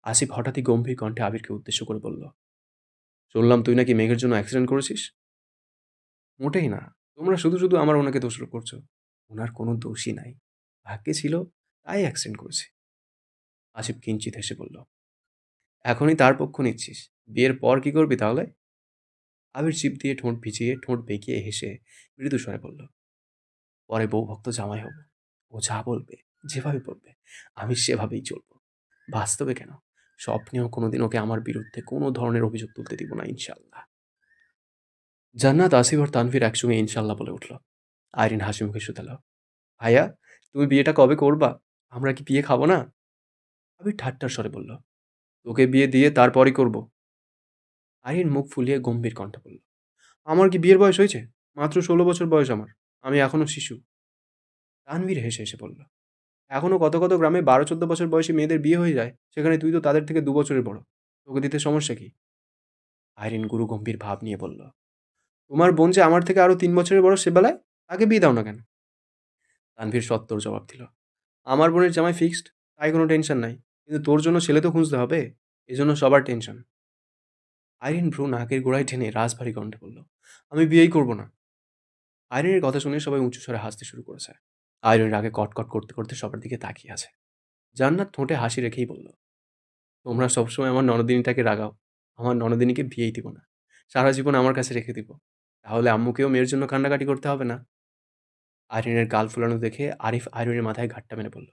A: আসিফ হঠাৎই গম্ভীর কণ্ঠে আবিরকে উদ্দেশ্য করে বলল, শুনলাম তুই নাকি মেঘের জন্য অ্যাক্সিডেন্ট করেছিস। মোটেই না, তোমরা শুধু শুধু আমার ওনাকে দোষারোপ করছো। ওনার কোনো দোষই নাই, ভাগ্যে ছিল তাই অ্যাক্সিডেন্ট করেছে। আসিফ কিঞ্চিত হেসে বলল, এখনই তার পক্ষ নিচ্ছিস, বিয়ের পর কি করবি তাহলে? আবির চিপ দিয়ে ঠোঁট ভিজিয়ে ঠোঁট বেঁকিয়ে হেসে মৃদু স্বরে বলল, পরে বউ ভক্ত জামাই হব। ও যা বলবে, যেভাবে বলবে, আমি সেভাবেই চলব। বাস্তবে কেন, স্বপ্নেও কোনোদিন ওকে আমার বিরুদ্ধে কোনো ধরনের অভিযোগ তুলতে দিব না, ইনশাল্লাহ। জান্নাত, আসিফ আর তানভীর একসঙ্গে ইনশাল্লাহ বলে উঠল। আইরিন হাসি মুখে শুধালো, ভাইয়া, তুমি বিয়েটা কবে করবা? আমরা কি বিয়ে খাবো না? আবির ঠাট্টার স্বরে বলল, তোকে বিয়ে দিয়ে তারপরই করব। আইরিন মুখ ফুলিয়ে গম্ভীর কণ্ঠে বলল, আমার কি বিয়ের বয়স হয়েছে? মাত্র 16 বছর বয়স আমার। আমি এখনো শিশু। তানভীর হেসে হেসে বলল, এখনো কত কত গ্রামে 12-14 বছর বয়সী মেয়েদের বিয়ে হয়ে যায়, সেখানে তুই তো তাদের থেকে 2 বছরের বড়। তোকে দিতে সমস্যা কি? আইরিন গুরুগম্ভীর ভাব নিয়ে বলল, তোমার বোন যে আমার থেকে আরো 3 বছরের বড় সে বেলায়, তাকে বিয়ে দাও না কেন? তানভীর সত্তর জবাব দিল, আমার বোনের জামাই ফিক্সড, তাই কোনো টেনশন নাই। কিন্তু তোর জন্য ছেলে তো খুঁজতে হবে, এজন্য সবার টেনশন। আইরিন ভ্রু নাকের গোড়ায় টেনে রাজভারী কণ্ঠে বলল, আমি বিয়েই করব না। আইরিনের কথা শুনে সবাই উঁচু স্বরে হাসতে শুরু করেছে। আইরিন রাগে কটকট করতে করতে সবার দিকে তাকিয়ে আছে। জান্নাত ঠোঁটে হাসি রেখেই বলল, তোমরা সবসময় আমার ননদিনীটাকে রাগাও। আমার ননদিনীকে বিয়েই দিব না, সারা জীবন আমার কাছে রেখে দিব। তাহলে আম্মুকেও মেয়ের জন্য কান্নাকাটি করতে হবে না। আইরিনের গাল ফুলানো দেখে আরিফ আইরিনের মাথায় ঘাটটা মেরে বলল,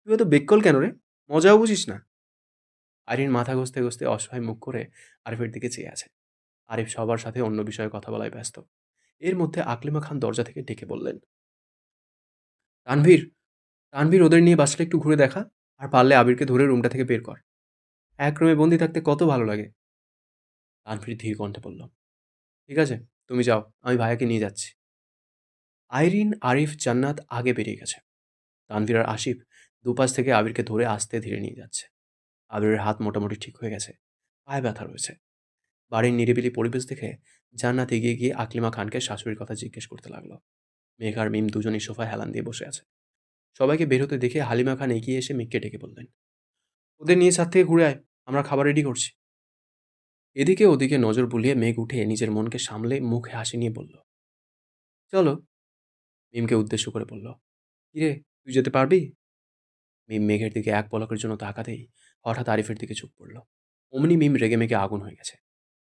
A: তুই এত বেককল কেন রে? মজাও বুঝিস না? আইরিন মাথা ঘষতে ঘষতে অসহায় মুখ করে আরিফের দিকে চেয়ে আছে। আরিফ সবার সাথে অন্য বিষয়ে কথা বলায় ব্যস্ত। এর মধ্যে আকলিমা খান দরজা থেকে ডেকে বললেন, তানভীর, তানভীর ওদের নিয়ে বাসটা একটু ঘুরে দেখা, আর পারলে আবিরকে ধরে রুমটা থেকে বের কর। এক রুমে বন্দি থাকতে কত ভালো লাগে। তানভীর ধীর কণ্ঠে বলল, ঠিক আছে, তুমি যাও, আমি ভাইয়াকে নিয়ে যাচ্ছি। আইরিন, আরিফ, জান্নাত আগে বেরিয়ে গেছে। তানভীর আর আসিফ দুপাশ থেকে আবিরকে ধরে আস্তে ধীরে নিয়ে যাচ্ছে। আবিরের হাত মোটামুটি ঠিক হয়ে গেছে, পায়ে ব্যথা রয়েছে। বাড়ির নিরিবিলি পরিবেশ দেখে জান্নাত এগিয়ে গিয়ে আকলিমা খানকে শাশুড়ির কথা জিজ্ঞেস করতে লাগলো। মেঘ আর মিম দুজনই সোফায় হেলান দিয়ে বসে আছে। সবাইকে বের হতে দেখে হালিমা খান এগিয়ে এসে মেঘকে ডেকে বললেন, ওদের নিয়ে ছাদ থেকে ঘুরে আয়, আমরা খাবার রেডি করছি। এদিকে ওদিকে নজর বুলিয়ে মেঘ উঠে নিজের মনকে সামলে মুখে হাসি নিয়ে বলল, চলো। মিমকে উদ্দেশ্য করে বলল, কিরে, তুই যেতে পারবি? মিম মেঘের দিকে এক পলকের জন্য তাকাতেই হঠাৎ আরিফের দিকে চোখ পড়ল। অমনি মিম রেগে মেগে আগুন হয়ে গেছে।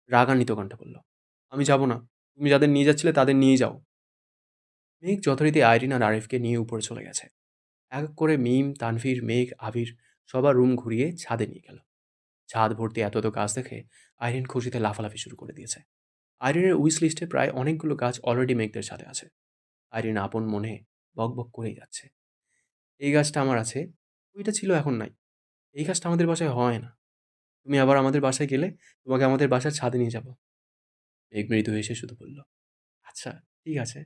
A: রাগান্বিত কণ্ঠে বলল, আমি যাব না, তুমি যাদের নিয়ে যাচ্ছিলে তাদের নিয়েই যাও। মেঘ যথারীতি আইরিন আর আরিফকে নিয়ে উপরে চলে গেছে। এক এক করে মিম, তানভীর, মেঘ, আবির সবার রুম ঘুরিয়ে ছাদে নিয়ে গেল। ছাদ ভর্তি এত এত গাছ দেখে আইরিন খুশিতে লাফালাফি শুরু করে দিয়েছে। আইরিনের উইশ লিস্টে প্রায় অনেকগুলো গাছ অলরেডি মেঘদের ছাদে আছে। আইরিন আপন মনে বক বক করেই যাচ্ছে, এই গাছটা আমার আছে, ওইটা ছিল এখন নাই। এই গাছটা আমাদের বাসায় হয় না। তুমি আবার আমাদের বাসায় গেলে তোমাকে আমাদের বাসার ছাদে নিয়ে যাব। মেঘ মৃদু হেসে শুধু বলল, আচ্ছা, ঠিক আছে।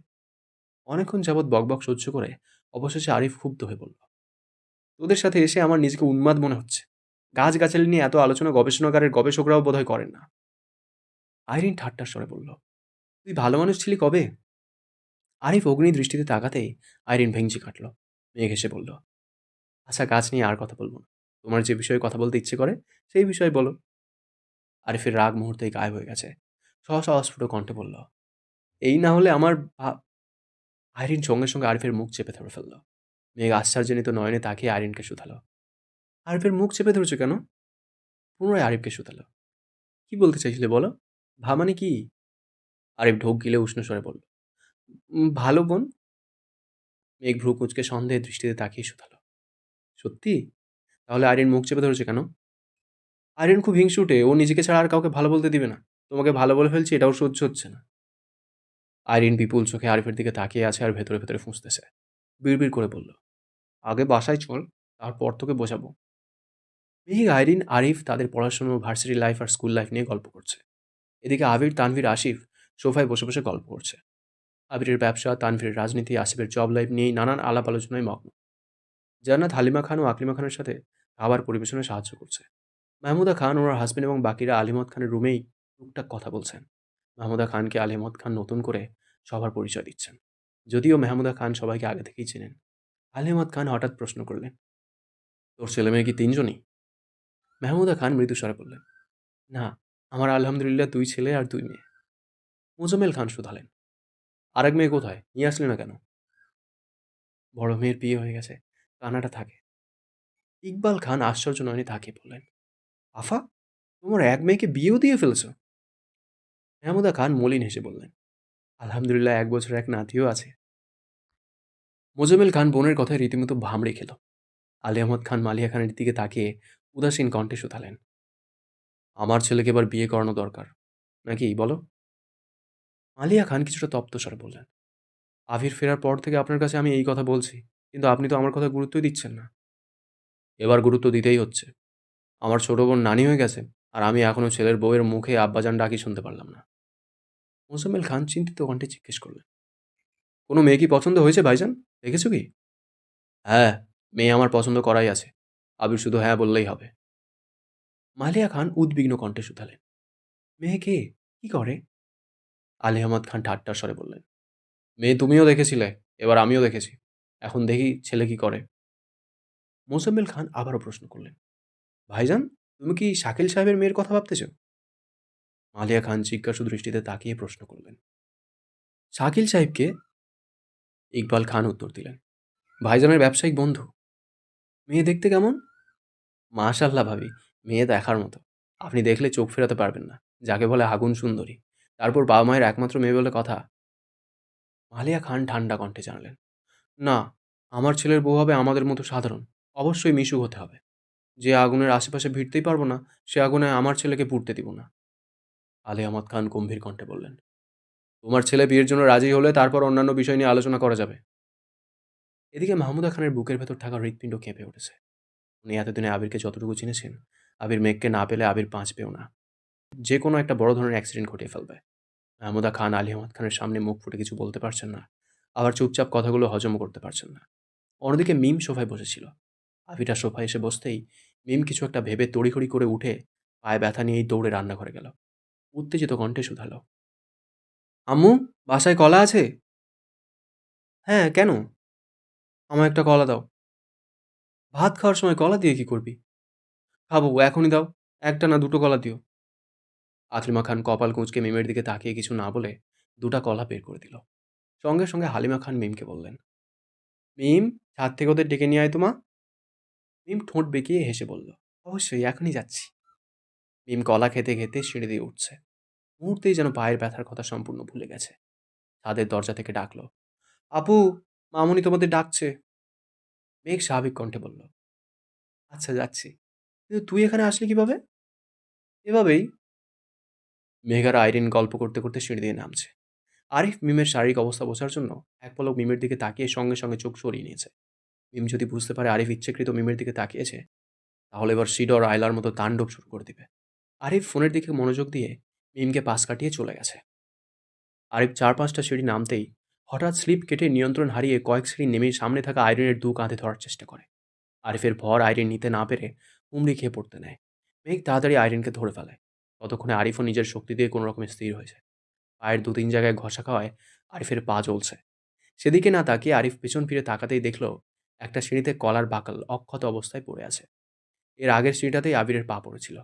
A: অনেকক্ষণ যাবৎ বকবক সহ্য করে অবশেষে আরিফ ক্ষুব্ধ হয়ে বলল, তোদের সাথে এসে আমার নিজেকে উন্মাদ মনে হচ্ছে। গাছগাছালি নিয়ে এত আলোচনা গবেষণাগারের গবেষকরাও বোধহয় করেন না। আইরিন ঠাট্টার স্বরে বলল, তুই ভালো মানুষ ছিলি কবে? আরিফ অগ্নি দৃষ্টিতে তাকাতেই আইরিন ভেঙচি কাটল। মেঘ হেসে বলল, আচ্ছা, গাছ নিয়ে আর কথা বলবো না। তোমার যে বিষয়ে কথা বলতে ইচ্ছে করে সেই বিষয়ে বলো। আরিফের রাগ মুহূর্তেই গায়েব হয়ে গেছে। সহসা অস্ফুট কণ্ঠে বলল, এই না হলে আমার আইরিন সঙ্গে সঙ্গে আরিফের মুখ চেপে ধরে ফেলল। মেঘ আশ্চর্যজনিত নয়নে তাকিয়ে আইরিনকে শুধালো, আরিফের মুখ চেপে ধরেছে কেন? পুনরায় আরিফকে শুধালো, কি বলতে চাইছিলে বলো, ভা মানে কি? আরিফ ঢোক গিলে উষ্ণ স্বরে বলল, ভালো বোন। মেঘ ভ্রু কুঁচকে সন্দেহের দৃষ্টিতে তাকিয়ে শুধালো, সত্যি? তাহলে আইরিন মুখ চেপে ধরেছে কেন? আইরিন খুব হিংসুটে, ও নিজেকে ছাড়া আর কাউকে ভালো বলতে দিবে না। তোমাকে ভালো বলে ফেলছি, এটাও সহ্য হচ্ছে না। আইরিন বিপুল চোখে আরিফের দিকে তাকিয়ে আছে আর ভেতরে ভেতরে ফুঁসতেছে। বিড়বিড় করে বলল, আগে বাসায় চল, তারপর তোকে বোঝাবো। মেঘ, আইরিন, আরিফ তাদের পড়াশোনা, ভার্সিটি লাইফ আর স্কুল লাইফ নিয়ে গল্প করছে। এদিকে আবির, তানভীর, আসিফ সোফায় বসে বসে গল্প করছে। আবিরের ব্যবসা, তানভীরের রাজনীতি, আসিফের জব লাইফ নিয়েই নানান আলাপ আলোচনায় মগ্ন। জান্নাত হালিমা খান ও আকলিমা খানের সাথে খাবার পরিবেশনে সাহায্য করছে। মাহমুদা খান, ওনার হাজবেন্ড এবং বাকিরা আলিমত খানের রুমেই টুকটাক কথা বলছেন। মাহমুদা খানকে আলিমত খান নতুন করে সবার পরিচয় দিচ্ছেন। যদিও মেহমুদা খান সবাইকে আগে থেকেই চেনেন। আলিমত খান হঠাৎ প্রশ্ন করলেন, তোর ছেলে মেয়ে কি তিনজনই? মেহমুদা খান মৃদু স্বরে বললেন, না, আমার আলহামদুলিল্লাহ 2 ছেলে আর 2 মেয়ে। মোজাম্মেল খান শুধালেন, আরেক মেয়ে কোথায়, নিয়ে আসলে না কেন? বড় মেয়ের বিয়ে হয়ে গেছে, কানাডা থাকে। ইকবাল খান আশ্চর্য নয়নে তাকিয়ে বললেন, আফা, তোমার এক মেয়েকে বিয়েও দিয়ে ফেলছো? মেহমুদা খান মলিন হেসে বললেন, আলহামদুলিল্লাহ 1 বছর এক নাতিও আছে। মোজাম্মেল খান বোনের কথায় রীতিমতো ভামড়ে খেল। আলী আহমদ খান মালিয়া খানের দিকে তাকিয়ে উদাসীন কণ্ঠে শুধালেন, আমার ছেলেকে এবার বিয়ে করানো দরকার নাকি বলো? মালিয়া খান কিছুটা তপ্ত স্বরে বললেন, আভির ফেরার পর থেকে আপনার কাছে আমি এই কথা বলছি, কিন্তু আপনি তো আমার কথা গুরুত্বই দিচ্ছেন না। এবার গুরুত্ব দিতেই হচ্ছে। আমার ছোট বোন নানি হয়ে গেছে, আর আমি এখনো ছেলের বউয়ের মুখে আব্বাজান ডাকি শুনতে পারলাম না। মোজাম্মেল খান চিন্তিত কণ্ঠে জিজ্ঞেস করলেন, কোনো মেয়ে কি পছন্দ হয়েছে ভাইজান? দেখেছো কি? হ্যাঁ, মেয়ে আমার পছন্দ করাই আছে। আবির শুধু হ্যাঁ বললেই হবে। মালিয়া খান উদ্বিগ্ন কণ্ঠে শুধালেন, মেয়ে কে? কি করে? আলী আহমদ খান ঠাট্টার স্বরে বললেন, মেয়ে তুমিও দেখেছিলে, এবার আমিও দেখেছি। এখন দেখি ছেলে কি করে। মোজাম্মেল খান আবারও প্রশ্ন করলেন, ভাইজান, তুমি কি শাকিল সাহেবের মেয়ের কথা ভাবতেছ? মালিয়া খান জিজ্ঞাসু দৃষ্টিতে তাকিয়ে প্রশ্ন করলেন, শাকিল সাহেবকে? ইকবাল খান উত্তর দিলেন, ভাইজানের ব্যবসায়িক বন্ধু। মেয়ে দেখতে কেমন? মাশাল্লাহ ভাবি, মেয়ে দেখার মতো। আপনি দেখলে চোখ ফেরাতে পারবেন না। যাকে বলে আগুন সুন্দরী। তারপর বাবা মায়ের একমাত্র মেয়ে বলে কথা। মালিয়া খান ঠান্ডা কণ্ঠে জানালেন, না, আমার ছেলের বউ হবে আমাদের মতো সাধারণ। অবশ্যই মিশুক হতে হবে। যে আগুনের আশেপাশে ভিড়তেই পারবো না, সে আগুনে আমার ছেলেকে পুড়তে দিব না। আলী আহমদ খান গম্ভীর কণ্ঠে বললেন, তোমার ছেলে বিয়ের জন্য রাজি হলে তারপর অন্যান্য বিষয় নিয়ে আলোচনা করা যাবে। এদিকে মাহমুদা খানের বুকের ভেতর থাকা হৃৎপিণ্ড কেঁপে উঠেছে। উনি এতদিনে আবিরকে যতটুকু চিনেছেন, আবির মেঘকে না পেলে আবির বাঁচবেও না। যে কোনো একটা বড় ধরনের অ্যাক্সিডেন্ট ঘটিয়ে ফেলবে। মাহমুদা খান আলী আহমদ খানের সামনে মুখ ফুটে কিছু বলতে পারছেন না, আবার চুপচাপ কথাগুলো হজমও করতে পারছেন না। অন্যদিকে মিম সোফায় বসেছিল। আবিটা সোফায় এসে বসতেই মিম কিছু একটা ভেবে তড়িঘড়ি করে উঠে পায়ে ব্যথা নিয়েই দৌড়ে রান্নাঘরে গেল। উত্তেজিত কণ্ঠে শুধালো, আম্মু, বাসায় কলা আছে? হ্যাঁ, কেন? আমার একটা কলা দাও। ভাত খাওয়ার সময় কলা দিয়ে কি করবি? খাবো, এখনই দাও। একটা না, দুটো কলা দিও। আকলিমা খান কপাল কুঁচকে মিমের দিকে তাকিয়ে কিছু না বলে দুটা কলা বের করে দিল। সঙ্গে সঙ্গে হালিমা খান মিমকে বললেন, মিম, ছাদ থেকে ওদের ডেকে নিয়ে আয় তো মা। মিম ঠোঁট বেঁকিয়ে হেসে বলল, অবশ্যই, এখনই যাচ্ছি। মিম কলা খেতে খেতে সিঁড়ি দিয়ে উঠছে। মুহূর্তেই যেন পায়ের ব্যথার কথা সম্পূর্ণ ভুলে গেছে। ছাদের দরজা থেকে ডাকলো, আপু, মামুনি তোমাদের ডাকছে। মেঘ স্বাভাবিক কণ্ঠে বলল, আচ্ছা, যাচ্ছি। কিন্তু তুই এখানে আসলি কিভাবে? এভাবেই। মেঘ আর আইরিন গল্প করতে করতে সিঁড়ি দিয়ে নামছে। আরিফ মিমের শারীরিক অবস্থা বোঝার জন্য এক পলক মিমের দিকে তাকিয়ে সঙ্গে সঙ্গে চোখ সরিয়ে নিয়েছে। মিম যদি বুঝতে পারে আরিফ ইচ্ছাকৃত মিমের দিকে তাকিয়েছে, তাহলে এবার সিডর আয়লার মতো তাণ্ডব শুরু করে দিবে। আরিফ ফোনের দিকে মনোযোগ দিয়ে মিমকে পাশ কাটিয়ে চলে গেছে। আরিফ 4-5টা সিঁড়ি নামতেই হঠাৎ স্লিপ কেটে নিয়ন্ত্রণ হারিয়ে কয়েক সিঁড়ি নেমে সামনে থাকা আইরিনের দু কাঁধে ধরার চেষ্টা করে। আরিফের ভর আইরিন নিতে না পেরে হুমড়ি খেয়ে পড়তে নেয়। মেঘ তাড়াতাড়ি আইরিনকে ধরে ফেলে। ততক্ষণে আরিফও নিজের শক্তি দিয়ে কোনো রকমে স্থির হয়েছে। পায়ের 2-3 জায়গায় ঘষা খাওয়ায় আরিফের পা জ্বলছে। সেদিকে না তাকিয়ে আরিফ পেছন ফিরে তাকাতেই দেখল একটা সিঁড়িতে কলার বাকল অক্ষত অবস্থায় পড়ে আছে। এর আগের সিঁড়িটাতেই আবিরের পা পড়েছিল।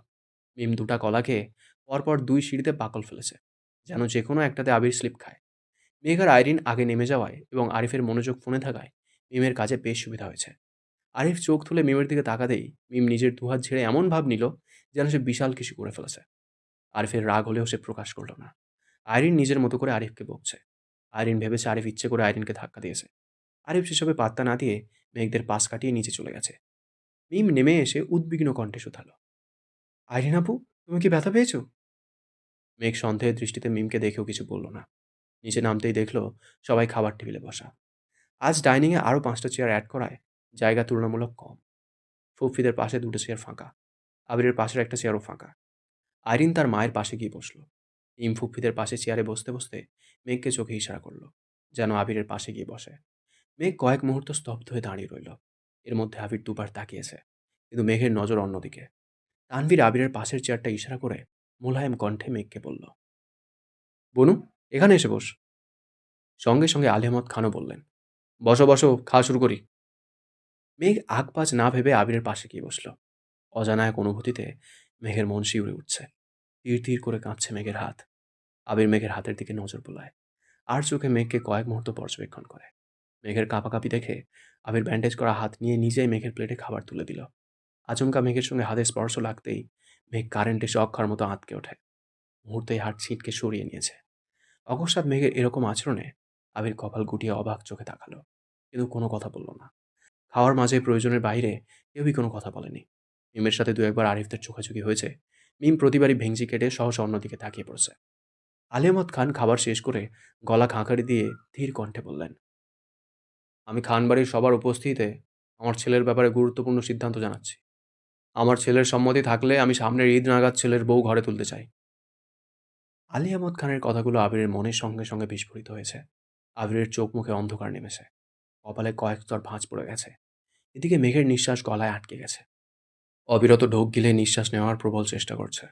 A: মিম দুটা কলা খেয়ে পরপর 2 সিঁড়িতে বাকল ফেলেছে, যেন যে কোনো একটাতে আবির স্লিপ খায়। মেঘ আর আইরিন আগে নেমে যাওয়ায় এবং আরিফের মনোযোগ ফোনে থাকায় মিমের কাজে বেশ সুবিধা হয়েছে। আরিফ চোখ তুলে মিমের দিকে তাকাতেই মিম নিজের দুহাত ঝেড়ে এমন ভাব নিল যেন সে বিশাল কিছু করে ফেলেছে। আরিফের রাগ হলেও সে প্রকাশ করল না। আইরিন নিজের মতো করে আরিফকে বকছে। আইরিন ভেবেছে আরিফ ইচ্ছে করে আইরিনকে ধাক্কা দিয়েছে। আরিফ সেসবে পাত্তা না দিয়ে মেঘদের পাশ কাটিয়ে নিচে চলে গেছে। মিম নেমে এসে উদ্বিগ্ন কণ্ঠে শুধালো, আইরিন আপু, তুমি কি ব্যথা পেয়েছো? মেঘ সন্দেহের দৃষ্টিতে মিমকে দেখেও কিছু বলল না। নিচে নামতেই দেখলো সবাই খাবার টেবিলে বসা। আজ ডাইনিংয়ে আরও 5টা চেয়ার অ্যাড করায় জায়গা তুলনামূলক কম। ফুফিদের পাশে 2টো চেয়ার ফাঁকা। আবিরের পাশের একটা চেয়ারও ফাঁকা। আইরিন তার মায়ের পাশে গিয়ে বসলো। মিম ফুফিদের পাশে চেয়ারে বসতে বসতে মেঘকে চোখে ইশারা করলো, যেন আবিরের পাশে গিয়ে বসে। মেঘ কয়েক মুহূর্ত স্তব্ধ হয়ে দাঁড়িয়ে রইল। এর মধ্যে আবির দুবার তাকিয়েছে, কিন্তু মেঘের নজর অন্যদিকে। তানভীর আবিরের পাশের চেয়ারটা ইশারা করে মোলায়েম কণ্ঠে মেঘকে বলল, বনু, এখানে এসে বস। সঙ্গে সঙ্গে আলী আহমদ খানও বললেন, বসো বসো, খাওয়া শুরু করি। মেঘ আগপাজ না ভেবে আবিরের পাশে গিয়ে বসল। অজানা এক অনুভূতিতে মেঘের মন শিউরে উঠছে। তীর তীর করে কাঁপছে মেঘের হাত। আবির মেঘের হাতের দিকে নজর বোলায়, আর চোখে মেঘকে কয়েক মুহূর্ত পর্যবেক্ষণ করে। মেঘের কাঁপাকাঁপি দেখে আবির ব্যান্ডেজ করা হাত নিয়ে নিজেই মেঘের প্লেটে খাবার তুলে দিল। আচমকা মেঘের সঙ্গে হাতের স্পর্শ লাগতেই মেঘ কারেন্টে শক খাওয়ার মতো আঁতকে ওঠে। মুহূর্তেই হাত ছিটকে সরিয়ে নিয়েছে। অকস্মাৎ মেঘের এরকম আচরণে আবির কপাল গুটিয়ে অবাক চোখে তাকালো, কিন্তু কোনো কথা বলল না। খাওয়ার মাঝে প্রয়োজনের বাইরে কেউই কোনো কথা বলেনি। মিমের সাথে 2-1বার আরিফদের চোখাচোখি হয়েছে। মিম প্রতিবারই ভেংচি কেটে সহসা অন্যদিকে তাকিয়ে পড়েছে। আলী আহমদ খান খাবার শেষ করে গলা খাঁকারি দিয়ে ধীর কণ্ঠে বললেন, আমি খানবাড়ির সবার উপস্থিতিতে আমার ছেলের ব্যাপারে গুরুত্বপূর্ণ সিদ্ধান্ত জানাচ্ছি। আমার ছেলের সম্মতি থাকলে আমি সামনের ঈদ নাগাদ ছেলের বউ ঘরে তুলতে চাই। আলী আহমদ খানের কথাগুলো আবিরের মনের সঙ্গে সঙ্গে বিস্ফোরিত হয়েছে। আবিরের চোখ মুখে অন্ধকার নেমেছে, কপালে কয়েক স্তর ভাঁজ পড়ে গেছে। এদিকে মেঘের নিঃশ্বাস গলায় আটকে গেছে, অবিরত ঢোক গিলে নিঃশ্বাস নেওয়ার প্রবল চেষ্টা করছে।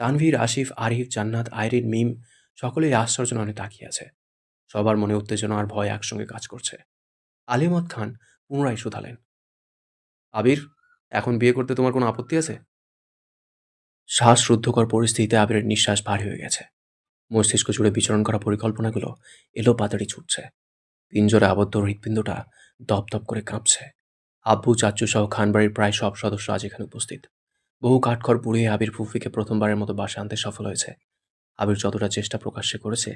A: তানভীর, আসিফ, আরিফ, জান্নাত, আইরিন, মিম সকলেই আশ্চর্য নয়নে তাকিয়ে আছে। সবার মনে উত্তেজনা আর ভয় একসঙ্গে কাজ করছে। আলিমত খান পুনরায় শুধালেন, আবির, এখন বিয়ে করতে তোমার কোনো আপত্তি আছে? শ্বাসরুদ্ধকর পরিস্থিতিতে আবিরের নিঃশ্বাস ভারী হয়ে গেছে। মস্তিষ্ক জুড়ে বিচরণ করা পরিকল্পনাগুলো এলো পাতাড়ি ছুটছে। পিঞ্জরে আবদ্ধ হৃৎপিণ্ডটা দপদপ করে কাঁপছে। আব্বু, চাচ্চু সহ খানবাড়ির প্রায় সব সদস্য আজ এখানে উপস্থিত। বহু কাঠখড় পুড়িয়ে আবির ফুফিকে প্রথমবারের মতো বাসা আনতে সফল হয়েছে। আবির যতটা চেষ্টা প্রকাশ্যে করেছে,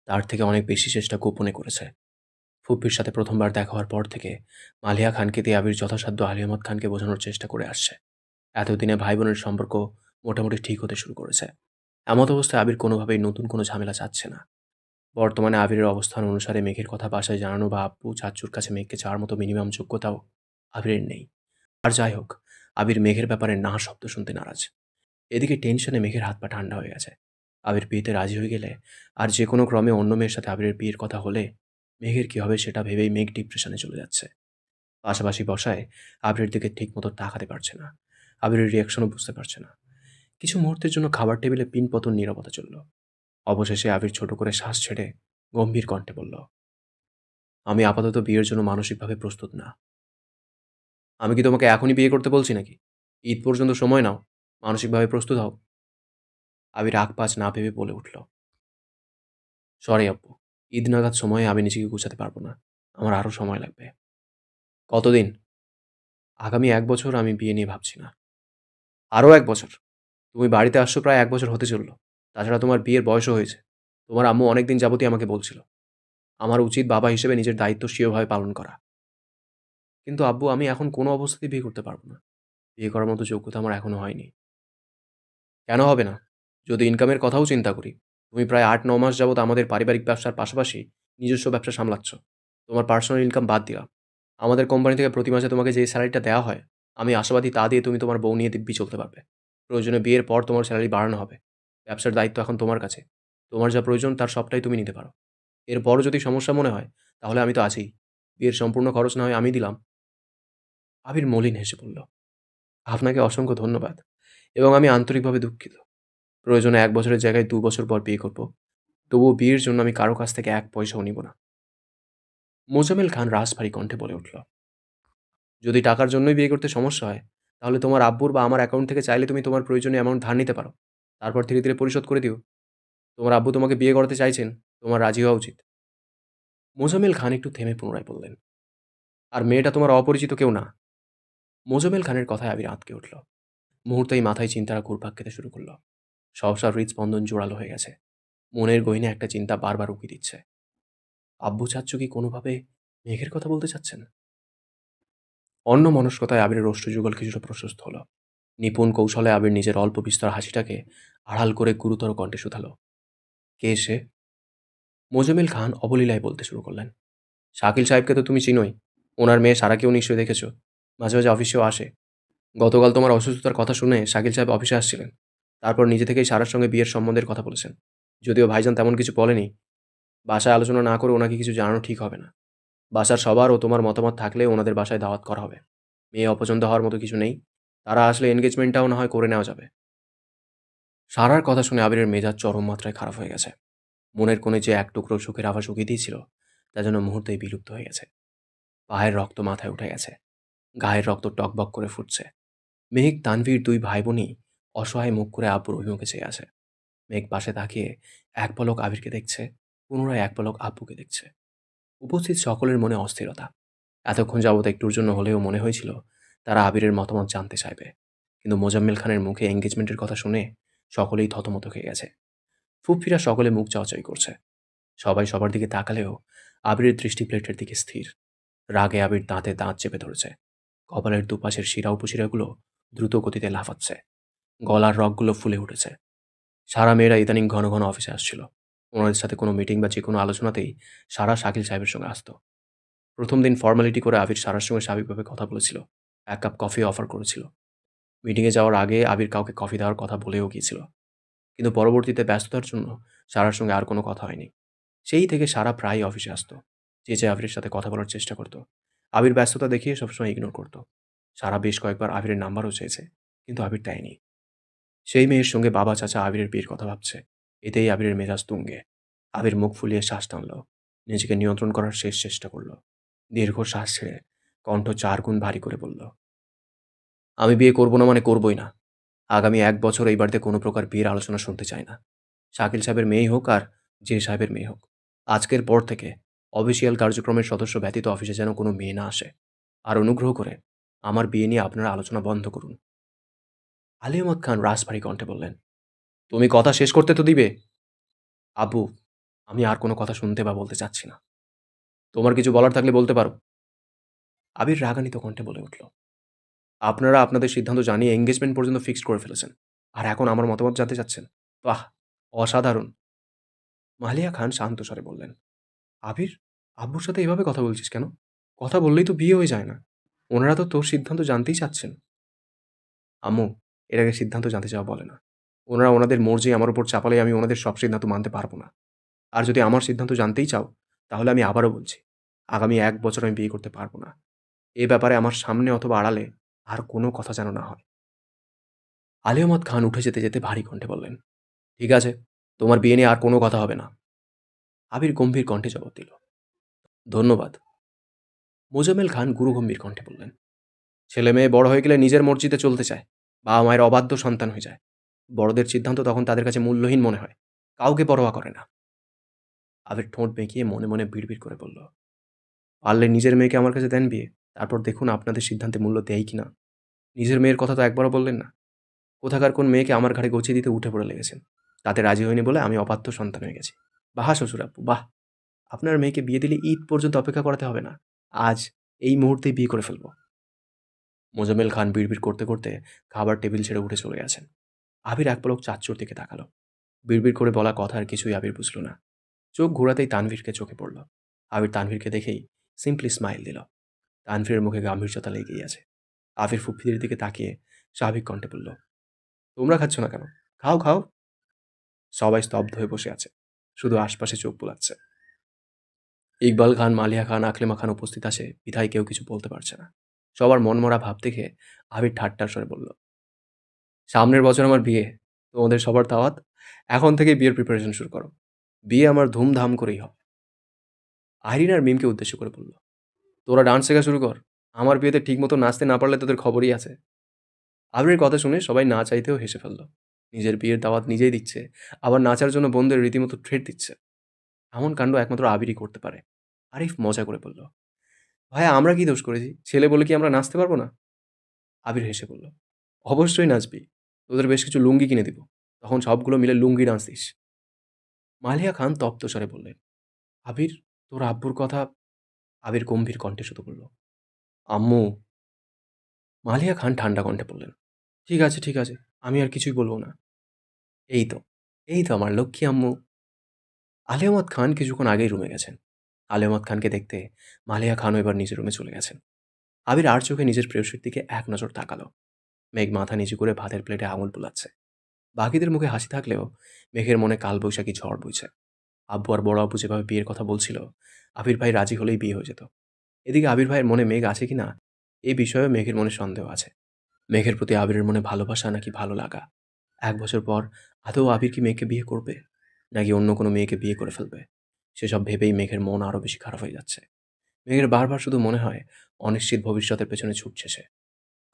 A: তার থেকে অনেক বেশি চেষ্টা গোপনে করেছে। ফুপ্পির সাথে প্রথমবার দেখা হওয়ার পর থেকে মালিয়া খানকে দিয়ে আবির যথাসাধ্য আলিয়ামত খানকে বোঝানোর চেষ্টা করে আসছে। এতদিনে ভাই বোনের সম্পর্ক মোটামুটি ঠিক হতে শুরু করেছে। এমত অবস্থায় আবির কোনোভাবেই নতুন কোনো ঝামেলা চাচ্ছে না। বর্তমানে আবিরের অবস্থান অনুসারে মেঘের কথা বাসায় জানানো বা আব্বু চাচ্চুর কাছে মেঘকে চাওয়ার মতো মিনিমাম যোগ্যতাও আবিরের নেই। আর যাই হোক, আবির মেঘের ব্যাপারে না শব্দ শুনতে নারাজ। এদিকে টেনশনে মেঘের হাত পা ঠান্ডা হয়ে গেছে। আবির বিয়েতে রাজি হয়ে গেলে আর যে কোনো ক্রমে অন্য মেয়ের সাথে আবিরের বিয়ের কথা হলে মেঘের কী হবে সেটা ভেবেই মেঘ ডিপ্রেশনে চলে যাচ্ছে। পাশাপাশি বসায় আবিরের দিকে ঠিকমতো তাকাতে পারছে না। আবিরের রিয়াকশনও বুঝতে পারছে না। কিছু মুহূর্তের জন্য খাবার টেবিলে পিনপতন নীরবতা চলল। অবশেষে আবির ছোট করে শ্বাস ছেড়ে গম্ভীর কণ্ঠে বলল, আমি আপাতত বিয়ের জন্য মানসিকভাবে প্রস্তুত না। আমি কি তোমাকে এখনই বিয়ে করতে বলছি নাকি? ঈদ পর্যন্ত সময় নাও, মানসিকভাবে প্রস্তুত হও। আবির আগ পাঁচ না ভেবে বলে উঠল, সরি আব্বু, ঈদ নাগাদ সময়ে আমি নিজেকে গুছাতে পারবো না। আমার আরও সময় লাগবে। কতদিন? আগামী 1 বছর আমি বিয়ে নিয়ে ভাবছি না। আরও 1 বছর? তুমি বাড়িতে আসছো প্রায় 1 বছর হতে চলল। তাছাড়া তোমার বিয়ের বয়সও হয়েছে। তোমার আম্মু অনেকদিন যাবতই আমাকে বলছিল, আমার উচিত বাবা হিসেবে নিজের দায়িত্ব স্বীয়ভাবে পালন করা। কিন্তু আব্বু, আমি এখন কোনো অবস্থাতেই বিয়ে করতে পারবো না। বিয়ে করার মতো যোগ্যতা আমার এখনো হয়নি। কেন হবে না? যদি ইনকামের কথাও চিন্তা করি, তুমি প্রায় 8-9 মাস যাবত আমাদের পারিবারিক ব্যবসার পাশাপাশি নিজস্ব ব্যবসা সামলাচ্ছ। তোমার পার্সোনাল ইনকাম বাদ দিলাম। আমাদের কোম্পানি থেকে প্রতি মাসে তোমাকে যে স্যালারিটা দেওয়া হয়, আমি আশাবাদী তা দিয়ে তুমি তোমার বউ নিয়ে দিব্যি চলতে পারবে। প্রয়োজনে বিয়ের পর তোমার স্যালারি বাড়ানো হবে। ব্যবসার দায়িত্ব এখন তোমার কাছে। তোমার যা প্রয়োজন তার সবটাই তুমি নিতে পারো। এরপরও যদি সমস্যা মনে হয়, তাহলে আমি তো আছিই। বিয়ের সম্পূর্ণ খরচ না হয় আমি দিলাম। আবির মলিন হেসে বলল, আপনাকে অসংখ্য ধন্যবাদ এবং আমি আন্তরিকভাবে দুঃখিত। প্রয়োজনে 1 বছরের জায়গায় 2 বছর পর বিয়ে করব। তবুও বিয়ের জন্য আমি কারো কাছ থেকে 1 পয়সাও নিব না। মোজাম্মেল খান রাশভারী কণ্ঠে বলে উঠল, যদি টাকার জন্যই বিয়ে করতে সমস্যা হয়, তাহলে তোমার আব্বুর বা আমার অ্যাকাউন্ট থেকে চাইলে তুমি তোমার প্রয়োজনীয় অ্যামাউন্ট ধার নিতে পারো। তারপর ধীরে ধীরে পরিশোধ করে দিও। তোমার আব্বু তোমাকে বিয়ে করাতে চাইছেন, তোমার রাজি হওয়া উচিত। মোজাম্মেল খান একটু থেমে পুনরায় বললেন, আর মেয়েটা তোমার অপরিচিত কেউ না। মোজাম্মেল খানের কথায় আবির আঁতকে উঠল। মুহূর্তেই মাথায় চিন্তারা ঘুরপাক খেতে শুরু করলো। সহসা হৃদস্পন্দন জোরালো হয়ে গেছে। মনের গহীনে একটা চিন্তা বারবার উকি দিচ্ছে। আব্বু চাচ্চু কি কোনোভাবে মেঘের কথা বলতে চাচ্ছেন? অন্য মনস্কতায় আবিরের অশ্রুযুগল কিছুটা প্রশস্ত হলো। নিপুণ কৌশলে আবির নিজের অল্প বিস্তর হাসিটাকে আড়াল করে গুরুতর কণ্ঠে শুধালো, কে সে? মোজাম্মেল খান অবলীলায় বলতে শুরু করলেন, শাকিল সাহেবকে তো তুমি চিনোই। ওনার মেয়ে সারাকেও নিশ্চয়ই দেখেছো। মাঝে মাঝে অফিসেও আসে। গতকাল তোমার অসুস্থতার কথা শুনে শাকিল সাহেব অফিসে আসছিলেন। তারপর নিজে থেকেই সারার সঙ্গে বিয়ের সম্বন্ধের কথা বলেছেন। যদিও ভাইজান তেমন কিছু বলেনি। বাসায় আলোচনা না করে ওনাকে কিছু জানানো ঠিক হবে না। বাসার সবার ও তোমার মতামত থাকলে ওনাদের বাসায় দাওয়াত করা হবে। মেয়ে অপছন্দ হওয়ার মতো কিছু নেই। তারা আসলে এনগেজমেন্টটাও না হয় করে নেওয়া যাবে। সারার কথা শুনে আবিরের মেজাজ চরম মাত্রায় খারাপ হয়ে গেছে। মনের কোণে যে এক টুকরো সুখের আভাস উকি দিয়েছিল, তা যেন মুহূর্তেই বিলুপ্ত হয়ে গেছে। পায়ের রক্ত মাথায় উঠে গেছে। গায়ের রক্ত টকবক করে ফুটছে। মেঘ, তানভীর 2 ভাই বোনই অসহায় মুখ করে আব্বুর অভিমুখে চেয়ে আছে। মেঘ পাশে তাকিয়ে এক পলক আবিরকে দেখছে, পুনরায় এক পলক আব্বুকে দেখছে। উপস্থিত সকলের মনে অস্থিরতা। এতক্ষণ যাবৎ একটুর জন্য হলেও মনে হয়েছিল তারা আবিরের মতামত জানতে চাইবে। কিন্তু মোজাম্মেল খানের মুখে এঙ্গেজমেন্টের কথা শুনে সকলেই থতমত হয়ে গেছে। ফুফিরা সকলে মুখ চাওয়াচাই করছে। সবাই সবার দিকে তাকালেও আবিরের দৃষ্টি প্লেটের দিকে স্থির। রাগে আবির দাঁতে দাঁত চেপে ধরেছে। কপালের দুপাশের শিরা উপশিরাগুলো দ্রুত গতিতে লাফাচ্ছে। গলার রগগুলো ফুলে উঠেছে। সারা মেয়েরা ইদানিং ঘন ঘন অফিসে আসছিল। ওনাদের সাথে কোনো মিটিং বা যে কোনো আলোচনাতেই সারা শাকিল সাহেবের সঙ্গে আসতো। প্রথম দিন ফর্মালিটি করে আবির সারার সঙ্গে স্বাভাবিকভাবে কথা বলেছিল। 1 কাপ কফি অফার করেছিল। মিটিংয়ে যাওয়ার আগে আবির কাউকে কফি দেওয়ার কথা বলেও গিয়েছিল। কিন্তু পরবর্তীতে ব্যস্ততার জন্য সারার সঙ্গে আর কোনো কথা হয়নি। সেই থেকে সারা প্রায়ই অফিসে আসতো, চেঁচে আবিরের সাথে কথা বলার চেষ্টা করতো। আবির ব্যস্ততা দেখিয়ে সবসময় ইগনোর করতো। সারা বেশ কয়েকবার আবিরের নাম্বারও চেয়েছে, কিন্তু আবির দেয়নি। সেই মেয়ের সঙ্গে বাবা চাচা আবিরের বিয়ের কথা ভাবছে, এতেই আবিরের মেজাজ তুঙ্গে। আবির মুখ ফুলিয়ে শ্বাস টানল, নিজেকে নিয়ন্ত্রণ করার শেষ চেষ্টা করল। দীর্ঘ শ্বাস ছেড়ে কণ্ঠ 4 গুণ ভারী করে বলল, আমি বিয়ে করব না মানে করবই না। আগামী 1 বছর এই বাড়িতে কোনো প্রকার বিয়ের আলোচনা শুনতে চাই না। শাকিল সাহেবের মেয়েই হোক আর যে সাহেবের মেয়ে হোক, আজকের পর থেকে অফিসিয়াল কার্যক্রমের সদস্য ব্যতীত অফিসে যেন কোনো মেয়ে না আসে। আর অনুগ্রহ করে আমার বিয়ে নিয়ে আপনারা আলোচনা বন্ধ করুন। আলী আহমদ খান রাশভারী কণ্ঠে বললেন, তুমি কথা শেষ করতে তো দিবে? আব্বু, আমি আর কোনো কথা শুনতে বা বলতে চাচ্ছি না। তোমার কিছু বলার থাকলে বলতে পারো। আবির রাগান্বিত কণ্ঠে বলে উঠল, আপনারা আপনাদের সিদ্ধান্ত জানিয়ে এঙ্গেজমেন্ট পর্যন্ত ফিক্সড করে ফেলেছেন, আর এখন আমার মতামত জানতে চাচ্ছেন? বাহ, অসাধারণ। মালিয়া খান শান্ত স্বরে বললেন, আবির, আব্বুর সাথে এভাবে কথা বলছিস কেন? কথা বললেই তো বিয়ে হয়ে যায় না। ওনারা তো তোর সিদ্ধান্ত জানতেই চাচ্ছেন। আম্মু, এর আগে সিদ্ধান্ত জানতে চাওয়া বলে না। ওনারা ওনাদের মর্জি আমার উপর চাপালে আমি ওনাদের সব সিদ্ধান্ত মানতে পারবো না। আর যদি আমার সিদ্ধান্ত জানতেই চাও, তাহলে আমি আবারও বলছি, আগামী 1 বছর আমি বিয়ে করতে পারবো না। এ ব্যাপারে আমার সামনে অথবা আড়ালে আর কোনো কথা যেন না হয়। আলী আহমদ খান উঠে যেতে যেতে ভারী কণ্ঠে বললেন, ঠিক আছে, তোমার বিয়ে নিয়ে আর কোনো কথা হবে না। আবির গম্ভীর কণ্ঠে জবাব দিল, ধন্যবাদ। মোজাম্মেল খান গুরুগম্ভীর কণ্ঠে বললেন, ছেলে মেয়ে বড় হয়ে গেলে নিজের মর্জিতে চলতে চায়, বাবা মায়ের অবাধ্য সন্তান হয়ে যায়। বড়দের সিদ্ধান্ত তখন তাদের কাছে মূল্যহীন মনে হয়, কাউকে পরোয়া করে না। আবির ঠোঁট বেঁকিয়ে মনে মনে বিড়বিড় করে বলল, পারলে নিজের মেয়েকে আমার কাছে দেন বিয়ে, তারপর দেখুন আপনাদের সিদ্ধান্তে মূল্য দেয় কিনা। নিজের মেয়ের কথা তো একবারও বললেন না। কোথাকার কোন মেয়েকে আমার ঘাড়ে গছিয়ে দিতে উঠে পড়ে লেগেছেন। তাতে রাজি হয়নি বলে আমি অবাধ্য সন্তান হয়ে গেছি। বাহ শ্বশুর আব্বু, বাহ। আপনার মেয়েকে বিয়ে দিলে ঈদ পর্যন্ত অপেক্ষা করাতে হবে না। আজ, এই মুহূর্তেই বিয়ে করে ফেলবো। মোজাম্মেল খান বিড়বিড় করতে করতে খাবার টেবিল ছেড়ে উঠে চলে গেছেন। আবির এক পলক চাচ্চুর দিকে তাকালো। বিড়বিড় করে বলা কথা আর কিছুই আবির বুঝল না। চোখ ঘোরাতেই তানভীরকে চোখে পড়ল। আবির তানভীরকে দেখেই সিম্পলি স্মাইল দিল। তানভীরের মুখে গাম্ভীর্যতা লেগেই আছে। আবির ফুফিদের দিকে তাকিয়ে স্বাভাবিক কণ্ঠে বলল, তোমরা খাচ্ছ না কেন? খাও খাও। সবাই স্তব্ধ হয়ে বসে আছে, শুধু আশপাশে চোখ বুলাচ্ছে। ইকবাল খান, মালিয়া খান, আকলিমা খান উপস্থিত আছে বিধায় কেউ কিছু বলতে পারছে না। সবার মনমরা ভাব দেখে আবির ঠাট্টার স্বরে বলল, সামনের বছর আমার বিয়ে, তোমাদের সবার দাওয়াত। এখন থেকে বিয়ের প্রিপারেশন শুরু করো। বিয়ে আমার ধুমধাম করেই হবে। আইরিন আর মিমকে উদ্দেশ্য করে বলল, তোরা ডান্স শেখা শুরু কর। আমার বিয়েতে ঠিকমতো নাচতে না পারলে তোদের খবরই আছে। আবিরের কথা শুনে সবাই না চাইতেও হেসে ফেলল। নিজের বিয়ের দাওয়াত নিজেই দিচ্ছে, আবার নাচার জন্য বন্ধুদের রীতিমতো ট্রিট দিচ্ছে। এমন কাণ্ড একমাত্র আবিরই করতে পারে। আরিফ মজা করে বলল, ভাইয়া আমরা কি দোষ করেছি? ছেলে বলে কি আমরা নাচতে পারবো না? আবির হেসে বলল, অবশ্যই নাচবি। তোদের বেশ কিছু লুঙ্গি কিনে দিব, তখন সবগুলো মিলে লুঙ্গি ডান্স দিস। মালিয়া খান তপ্ত স্বরে বললেন, আবির, তোর আব্বুর কথা। আবির গম্ভীর কণ্ঠে শুধু বলল, আম্মু। মালিয়া খান ঠান্ডা কণ্ঠে বললেন, ঠিক আছে ঠিক আছে, আমি আর কিছুই বলবো না। এই তো, এই তো আমার লক্ষ্মী আম্মু। আলী আহমদ খান কিছুক্ষণ আগেই রুমে গেছেন। আলী আহমদ খানকে দেখতে মালিয়া খানও এবার নিজের রুমে চলে গেছেন। আবির আর চোখে নিজের প্রেয়সীর দিকে এক নজর তাকালো। মেঘ মাথা নিচু করে ভাতের প্লেটে আঙুল বুলাচ্ছে। বাকিদের মুখে হাসি থাকলেও মেঘের মনে কালবৈশাখী ঝড় বইছে। আব্বু আর বড় আব্বু যেভাবে বিয়ের কথা বলছিল, আবির ভাই রাজি হলেই বিয়ে হয়ে যেত। এদিকে আবির ভাইয়ের মনে মেঘ আছে কিনা, এই বিষয়েও মেঘের মনে সন্দেহ আছে। মেঘের প্রতি আবিরের মনে ভালোবাসা নাকি ভালো লাগা। 1 বছর পর আদৌ আবির কি মেঘকে বিয়ে করবে, নাকি অন্য কোনো মেয়েকে বিয়ে করে ফেলবে? সেসব ভেবেই মেঘের মন আরও বেশি খারাপ হয়ে যাচ্ছে। মেঘের বারবার শুধু মনে হয় অনিশ্চিত ভবিষ্যতের পেছনে ছুটছে সে।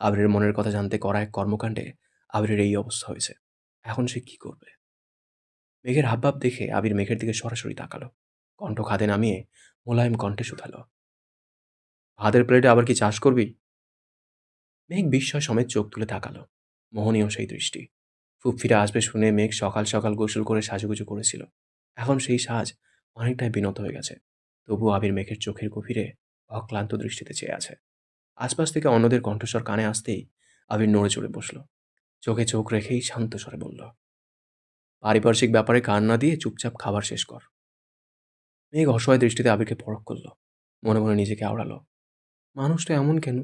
A: আবিরের মনের কথা জানতে করা এক কর্মকাণ্ডে আবিরের এই অবস্থা হয়েছে। এখন সে কি করবে? মেঘের হাবভাব দেখে আবির মেঘের দিকে সরাসরি তাকালো। কণ্ঠ খাদে নামিয়ে মোলায়েম কণ্ঠে শুধালো, ভাতের প্লেটে আবার কি চাষ করবি? মেঘ বিস্ময় সমেত চোখ তুলে তাকালো। মোহনীয় সেই দৃষ্টি। ফুফফিরা আসবে শুনে মেঘ সকাল সকাল গোসল করে সাজুগুজু করেছিল। এখন সেই সাজ অনেকটাই বিনত হয়ে গেছে। তবু আবির মেঘের চোখের গভীরে অক্লান্ত দৃষ্টিতে চেয়ে আছে। আশপাশ থেকে অন্যদের কণ্ঠস্বর কানে আসতেই আবির নড়ে চড়ে বসল। চোখে চোখ রেখেই শান্ত স্বরে বলল, পারিপার্শ্বিক ব্যাপারে কান না দিয়ে চুপচাপ খাবার শেষ কর। মেঘ অসহায় দৃষ্টিতে আবিরকে পরখ করল। মনে মনে নিজেকে আওড়ালো, মানুষটা এমন কেন?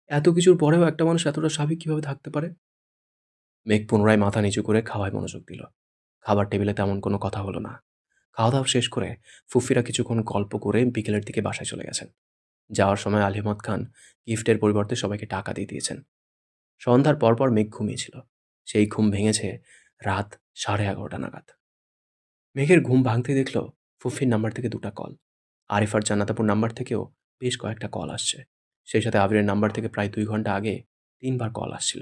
A: এত কিছুর পরেও একটা মানুষ এতটা স্বাভাবিক কিভাবে থাকতে পারে? মেঘ পুনরায় মাথা নিচু করে খাওয়ায় মনোযোগ দিল। খাবার টেবিলে তেমন কোনো কথা হলো না। খাওয়া দাওয়া শেষ করে ফুফিরা কিছুক্ষণ গল্প করে বিকেলের দিকে বাসায় চলে গেছেন। যাওয়ার সময় আলী আহমদ খান গিফটের পরিবর্তে সবাইকে টাকা দিয়ে দিয়েছেন। সন্ধ্যার পরপর মেঘ ঘুমিয়েছিল। সেই ঘুম ভেঙেছে রাত 11:30 নাগাদ। মেঘের ঘুম ভাঙতে দেখল ফুফির নাম্বার থেকে 2টা কল। আরিফ আর জান্নাতাপুর নাম্বার থেকেও বেশ কয়েকটা কল আসছে। সেই সাথে আবিরের নাম্বার থেকে প্রায় 2 ঘন্টা আগে 3বার কল আসছিল।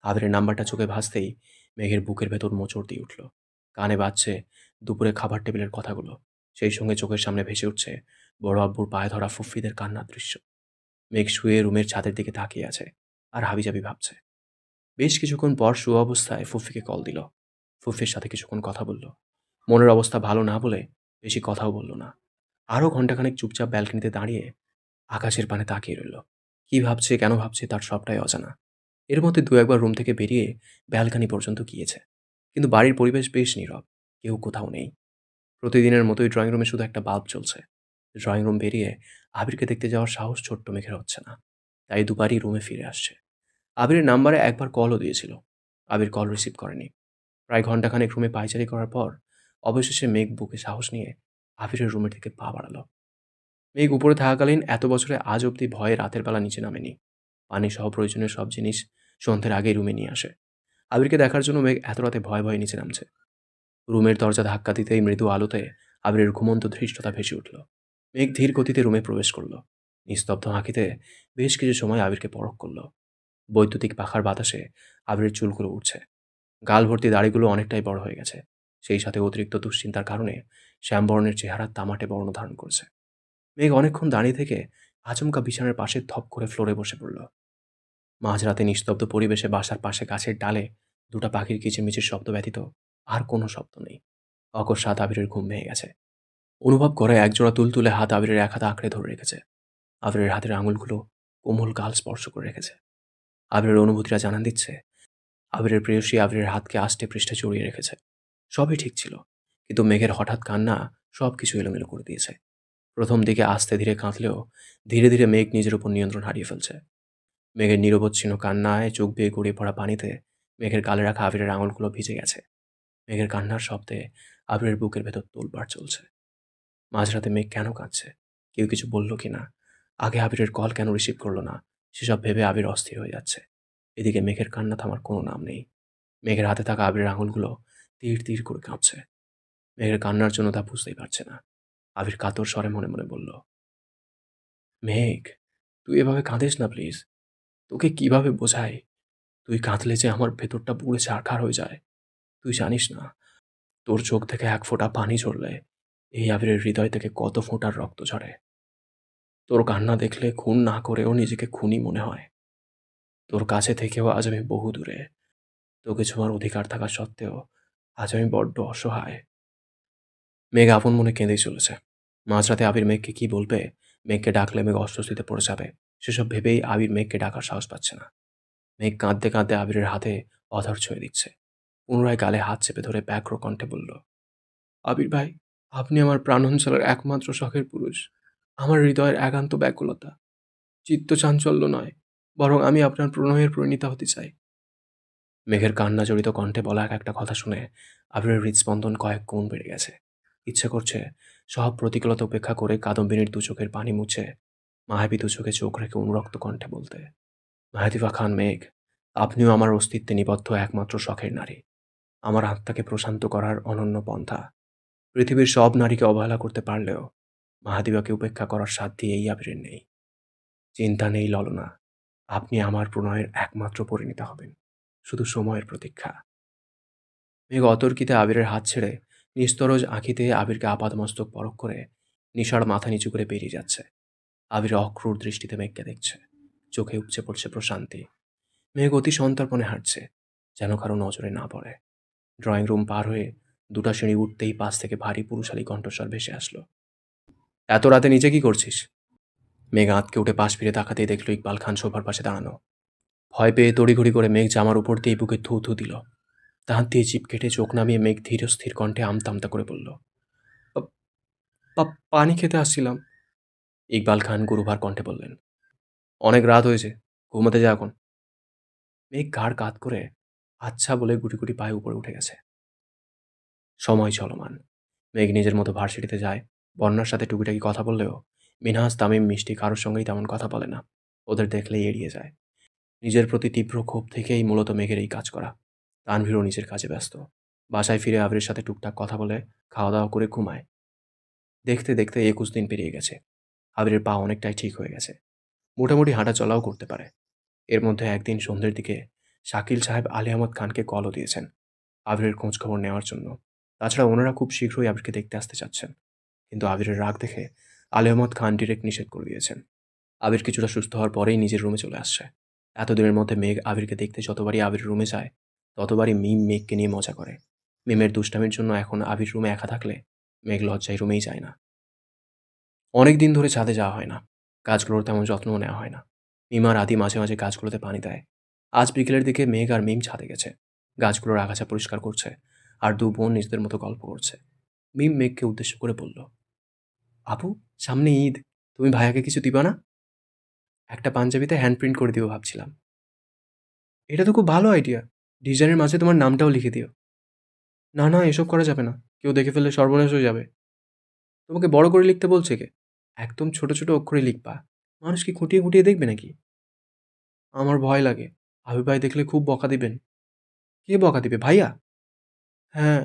A: আবিরের নাম্বারটা চোখে ভাসতেই মেঘের বুকের ভেতর মোচড় দিয়ে উঠল। কানে বাজছে দুপুরে খাবার টেবিলের কথাগুলো। সেই সঙ্গে চোখের সামনে ভেসে উঠছে বড় আব্বুর পায়ে ধরা ফুফিদের কান্নার দৃশ্য। মেঘ শুয়ে রুমের ছাদের দিকে তাকিয়ে আছে আর হাবিজাবি ভাবছে। বেশ কিছুক্ষণ পর শুয়ে অবস্থায় ফুফিকে কল দিল। ফুফির সাথে কিছুক্ষণ কথা বলল। মনের অবস্থা ভালো না বলে বেশি কথাও বলল না। আরও ঘণ্টাখানেক চুপচাপ ব্যালকনিতে দাঁড়িয়ে আকাশের পানে তাকিয়ে রইল। কি ভাবছে, কেন ভাবছে তার সবটাই অজানা। এর মধ্যে দু একবার রুম থেকে বেরিয়ে ব্যালকনি পর্যন্ত গিয়েছে, কিন্তু বাড়ির পরিবেশ বেশ নীরব। কেউ কোথাও নেই। প্রতিদিনের মতোই ড্রয়িং রুমে শুধু একটা বাল্ব জ্বলছে। ড্রয়িং রুম বেরিয়ে আবিরকে দেখতে যাওয়ার সাহস ছোট্ট মেঘের হচ্ছে না, তাই দুবারই রুমে ফিরে আসছে। আবিরের নাম্বারে একবার কলও দিয়েছিল। আবির কল রিসিভ করেনি। প্রায় ঘণ্টাখানেক রুমে পায়চারি করার পর অবশেষে মেঘ বুকে সাহস নিয়ে আবিরের রুমের দিকে পা বাড়ালো। মেঘ উপরে থাকাকালীন এত বছরে আজ অবধি ভয়ে রাতের বেলা নিচে নামেনি। পানি সহ প্রয়োজনীয় সব জিনিস সন্ধ্যের আগেই রুমে নিয়ে আসে। আবিরকে দেখার জন্য মেঘ এত রাতে ভয়ে ভয়ে নিচে নামছে। রুমের দরজা ধাক্কা দিতেই মৃদু আলোতে আবিরের ঘুমন্ত ধৃষ্টতা ভেসে উঠল। মেঘ ধীর গতিতে রুমে প্রবেশ করল। নিস্তব্ধ আঁখিতে বেশ কিছু সময় আবিরকে পরখ করল। বৈদ্যুতিক পাখার বাতাসে আবিরের চুলগুলো উঠছে। গাল ভর্তি দাড়িগুলো অনেকটাই বড় হয়ে গেছে। সেই সাথে অতিরিক্ত দুশ্চিন্তার কারণে শ্যামবর্ণের চেহারা তামাটে বর্ণ ধারণ করছে। মেঘ অনেকক্ষণ দাঁড়িয়ে থেকে আচমকা বিছানার পাশে ধপ করে ফ্লোরে বসে পড়ল। মাঝরাতে নিস্তব্ধ পরিবেশে বাসার পাশে গাছের ডালে 2টা পাখির কিচিরমিচির শব্দ ব্যতীত আর কোনো শব্দ নেই। অকস্মাৎ আবিরের ঘুম ভেঙে গেছে। অনুভব করে একজোড়া তুলতুলে হাত আবিরের এক হাতে আঁকড়ে ধরে রেখেছে। আবিরের হাতের আঙুলগুলো কোমল গাল স্পর্শ করে রেখেছে। আবিরের অনুভূতিরা জানান দিচ্ছে আবিরের প্রেয়সী আবিরের হাতকে আষ্টে পৃষ্ঠে জড়িয়ে রেখেছে। সবই ঠিক ছিল, কিন্তু মেঘের হঠাৎ কান্না সব কিছু এলোমেলো করে দিয়েছে। প্রথম দিকে আস্তে ধীরে কাঁদলেও ধীরে ধীরে মেঘ নিজের উপর নিয়ন্ত্রণ হারিয়ে ফেলছে। মেঘের নিরবচ্ছিন্ন কান্নায় চোখ বেয়ে গড়িয়ে পড়া পানিতে মেঘের গালে রাখা আবিরের আঙুলগুলো ভিজে গেছে। মেঘের কান্নার শব্দে আবিরের বুকের ভেতর তোলপাড় চলছে। মাঝরাতে মেঘ কেন কাঁদছে, কেউ কিছু বলল কি না, আগে আবিরের কল কেন রিসিভ করলো না, সেসব ভেবে আবির অস্থির হয়ে যাচ্ছে। এদিকে মেঘের কান্না থামার কোনো নাম নেই। মেঘের হাতে থাকা আবিরের আঙুলগুলো তীর তীর করে কাঁপছে। মেঘের কান্নার জন্য তা বুঝতেই পারছে না। আবির কাতর স্বরে মনে মনে বলল, মেঘ, তুই এভাবে কাঁদিস না প্লিজ। তোকে কিভাবে বোঝাই, তুই কাঁদলে যে আমার ভেতরটা পুড়ে ছারখার হয়ে যায়। তুই জানিস না, তোর চোখ থেকে এক ফোঁটা পানি ঝরলে এই আবিরের হৃদয় থেকে কত ফোঁটার রক্ত ঝরে। তোর কান্না দেখলে খুন না করেও নিজেকে খুনি মনে হয়। তোর কাছে থেকেও আজ আমি বহু দূরে। তোকে ছোঁয়ার অধিকার থাকা সত্ত্বেও আজ আমি বড্ড অসহায়। মেঘ আপন মনে কেঁদেই চলেছে। মাঝরাতে আবির মেঘকে কি বলবে, মেঘকে ডাকলে মেঘ অস্বস্তিতে পড়ে যাবে, সেসব ভেবেই আবির মেঘকে ডাকার সাহস পাচ্ছে না। মেঘ কাঁদতে কাঁদতে আবিরের হাতে অধর ছুঁয়ে দিচ্ছে। পুনরায় গালে হাত চেপে ধরে ব্যগ্র কণ্ঠে বলল, আবির ভাই, আপনি আমার প্রাণঞ্চলের একমাত্র শখের পুরুষ। আমার হৃদয়ের একান্ত ব্যাকুলতা, চিত্ত চাঞ্চল্য নয়, বরং আমি আপনার প্রণয়ের পরিণীতা হতে চাই। মেঘের কান্না জড়িত কণ্ঠে বলা এক একটা কথা শুনে আবিরের হৃদস্পন্দন কয়েক গুণ বেড়ে গেছে। ইচ্ছে করছে সব প্রতিকূলতা উপেক্ষা করে কাদম্বিনীর দু চোখের পানি মুছে মায়াবী দু চোখে চোখ রেখে অনুরক্ত কণ্ঠে বলতে, মাহাতিফা খান মেঘ, আপনিও আমার অস্তিত্বে নিবদ্ধ একমাত্র শখের নারী, আমার আত্মাকে প্রশান্ত করার অনন্য পন্থা। পৃথিবীর সব নারীকে অবহেলা করতে পারলেও মাহাদিবাকে উপেক্ষা করার সাধ্য এই আবিরের নেই। চিন্তা নেই ললনা, আপনি আমার প্রণয়ের একমাত্র পরিণীতা হবেন, শুধু সময়ের প্রতীক্ষা। মেঘ অতর্কিতে আবিরের হাত ছেড়ে নিস্তরজ আঁখিতে আবিরকে আপাদমস্তক পরখ করে নিশার মাথা নিচু করে বেরিয়ে যাচ্ছে। আবির অক্রূর দৃষ্টিতে মেঘকে দেখছে। চোখে উপচে পড়ছে প্রশান্তি। মেঘ অতি সন্তর্পণে হাঁটছে, যেন কারো নজরে না পড়ে। ড্রয়িং রুম পার হয়ে 2টা সিঁড়ি উঠতেই পাশ থেকে ভারী পুরুষালী কণ্ঠস্বর ভেসে আসলো, এত রাতে নিচে কি করছিস? মেঘ আঁতকে উঠে পাশ ফিরে তাকাতেই দেখল ইকবাল খান সোফার পাশে দাঁড়ানো। ভয় পেয়ে তড়িঘড়ি করে মেঘ জামার উপর দিয়ে বুকে থু থু দিল। দাঁত দিয়ে জিভ কেটে চোখ নামিয়ে মেঘ ধীর স্থির কণ্ঠে আমতা আমতা করে বলল, "পা- পানি খেতে আসছিলাম।" ইকবাল খান গুরুভার কণ্ঠে বললেন, অনেক রাত হয়েছে, ঘুমাতে যা এখন। মেঘ ঘাড় কাত করে আচ্ছা বলে গুটি গুটি পায়ে উপরে উঠে গেছে। সময় চলমান। মেঘ নিজের মতো ভার্সিটিতে যায়। বন্যার সাথে টুকিটাকি কথা বললেও মিনহাজ, তামিম, মিষ্টি কারোর সঙ্গেই তেমন কথা বলে না। ওদের দেখলেই এড়িয়ে যায়। নিজের প্রতি তীব্র ক্ষোভ থেকেই মূলত মেঘের এই কাজ করা। তানভীরও নিজের কাজে ব্যস্ত। বাসায় ফিরে আবিরের সাথে টুকটাক কথা বলে খাওয়া দাওয়া করে ঘুমায়। দেখতে দেখতে ২১ দিন পেরিয়ে গেছে। আবিরের পা অনেকটাই ঠিক হয়ে গেছে। মোটামুটি হাঁটা চলাও করতে পারে। এর মধ্যে একদিন সন্ধ্যের দিকে শাকিল সাহেব আলী আহমদ খানকে কলও দিয়েছেন আবিরের খোঁজখবর নেওয়ার জন্য। তাছাড়া ওনারা খুব শীঘ্রই আবিরকে দেখতে আসতে চাচ্ছেন। কিন্তু আবিরের রাগ দেখে আলী আহমদ খান ডিরেক্ট নিষেধ করে দিয়েছেন। আবির কিছুটা সুস্থ হওয়ার পরেই নিজের রুমে চলে আসছে। এতদিনের মধ্যে মেঘ আবিরকে দেখতে যতবারই আবির রুমে যায়, ততবারই মিম মেঘকে নিয়ে মজা করে। মিমের দুষ্টামির জন্য এখন আবির রুমে একা থাকলে মেঘ লজ্জায় রুমেই যায় না। অনেক দিন ধরে ছাদে যাওয়া হয় না। গাছগুলোর তেমন যত্নও নেওয়া হয় না। মিম আর আদি মাঝে মাঝে গাছগুলোতে পানি দেয়। আজ বিকেলের দিকে মেঘ আর মিম ছাদে গেছে। গাছগুলোর আগাছা পরিষ্কার করছে আর দু বোন নিজেদের মতো গল্প করছে। মিম মেঘকে উদ্দেশ্য করে বলল, আপু, সামনে ঈদ, তুমি ভাইয়াকে কিছু দিবা না? একটা পাঞ্জাবিতে হ্যান্ড প্রিন্ট করে দিও ভাবছিলাম। এটা তো খুব ভালো আইডিয়া। ডিজাইনের মাঝে তোমার নামটাও লিখে দিও। না না, এসব করা যাবে না, কেউ দেখে ফেললে সর্বনাশ হয়ে যাবে। তোমাকে বড় করে লিখতে বলছে কে? একদম ছোট ছোট অক্ষরে লিখবা। মানুষ কি খুঁটিয়ে খুঁটিয়ে দেখবে নাকি? আমার ভয় লাগে। হাবিব ভাই দেখলে খুব বকা দিবেন। কে বকা দিবে, ভাইয়া? হ্যাঁ,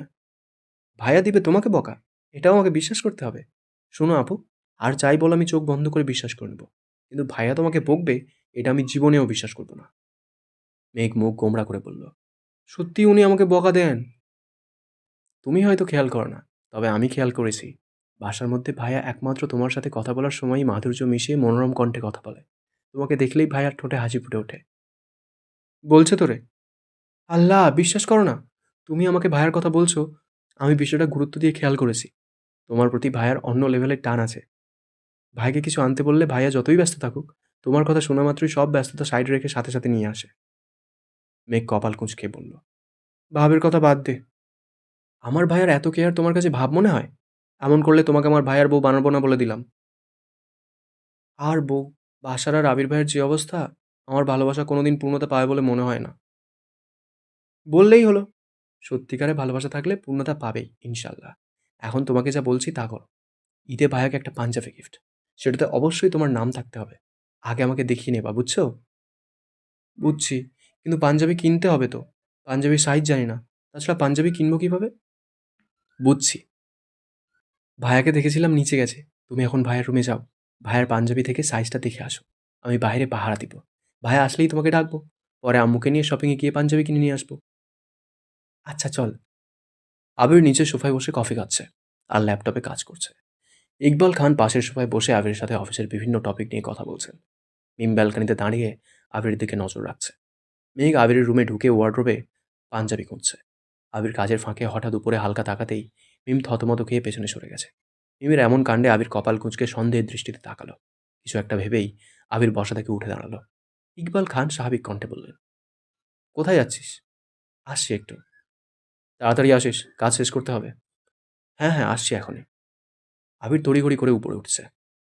A: ভাইয়া দিবে তোমাকে বকা? এটাও আমাকে বিশ্বাস করতে হবে? শোনো আপু, আর যাই বল আমি চোখ বন্ধ করে বিশ্বাস করে নেব, কিন্তু ভাইয়া তোমাকে বকবে, এটা আমি জীবনেও বিশ্বাস করব না। মেঘ মুখ গোমড়া করে বলল, সত্যি উনি আমাকে বকা দেন? তুমি হয়তো খেয়াল করো না, তবে আমি খেয়াল করেছি। বাসার মধ্যে ভাইয়া একমাত্র তোমার সাথে কথা বলার সময়ই মাধুর্য মিশিয়ে মনোরম কণ্ঠে কথা বলে। তোমাকে দেখলেই ভাইয়ার ঠোঁটে হাসি ফুটে ওঠে। বলছে তোরে? আল্লাহ, বিশ্বাস করো না। তুমি আমাকে ভাইয়ার কথা বলছো, আমি বিষয়টা গুরুত্ব দিয়ে খেয়াল করেছি। তোমার প্রতি ভাইয়ার অন্য লেভেলের টান আছে। ভাইকে কিছু আনতে বললে ভাইয়া যতই ব্যস্ত থাকুক, তোমার কথা শোনা মাত্রই সব ব্যস্ততা সাইড রেখে সাথে সাথে নিয়ে আসে। মেঘ কপাল কুঁচকে বলল, ভাবের কথা বাদ দে। আমার ভাইয়ার এত কেয়ার তোমার কাছে ভাব মনে হয়? এমন করলে তোমাকে আমার ভাইয়ার বউ বানাবো না বলে দিলাম। আর বউ? বাসার আর আবির ভাইয়ের যে অবস্থা, আমার ভালোবাসা কোনোদিন পূর্ণতা পাবে বলে মনে হয় না। বললেই হলো। সত্যিকারে ভালোবাসা থাকলে পূর্ণতা পাবেই, ইনশাল্লাহ। এখন তোমাকে যা বলছি তা করো। ঈদে ভাইয়াকে একটা পাঞ্জাবি গিফট। সেটাতে অবশ্যই তোমার নাম থাকতে হবে। আগে আমাকে দেখিয়ে নেবা, বুঝছো? বুঝছি, কিন্তু পাঞ্জাবি কিনতে হবে তো। পাঞ্জাবির সাইজ জানি না। তাছাড়া পাঞ্জাবি কিনবো কিভাবে? বুঝছি। ভাইয়াকে দেখেছিলাম নিচে গেছে। তুমি এখন ভাইয়ের রুমে যাও। ভাইয়ের পাঞ্জাবি থেকে সাইজটা দেখে আসো। আমি বাইরে পাহারা দিব। ভাইয়া আসলেই তোমাকে ডাকবো। পরে আম্মুকে নিয়ে শপিংয়ে গিয়ে পাঞ্জাবি কিনে নিয়ে আসবো। আচ্ছা চল। আবির নিচে সোফায় বসে কফি খাচ্ছে আর ল্যাপটপে কাজ করছে। ইকবাল খান পাশের সোফায় বসে আবিরের সাথে অফিসের বিভিন্ন টপিক নিয়ে কথা বলছেন। মিম ব্যালকানিতে দাঁড়িয়ে আবিরের দিকে নজর রাখছে। মেঘ আবিরের রুমে ঢুকে ওয়ার্ড্রোবে পাঞ্জাবি খুঁজছে। আবির কাজের ফাঁকে হঠাৎ উপরে হালকা তাকাতেই মিম থতমত খেয়ে পেছনে সরে গেছে। মিমের এমন কাণ্ডে আবির কপাল কুঁচকে সন্দেহের দৃষ্টিতে তাকালো। কিছু একটা ভেবেই আবির বসা থেকে উঠে দাঁড়ালো। ইকবাল খান স্বাভাবিক কণ্ঠে বললেন, কোথায় যাচ্ছিস? আসছি একটু। তাড়াতাড়ি আসিস, কাজ শেষ করতে হবে। হ্যাঁ হ্যাঁ, আসছি এখনই। আবির তড়িঘড়ি করে উপরে উঠছে।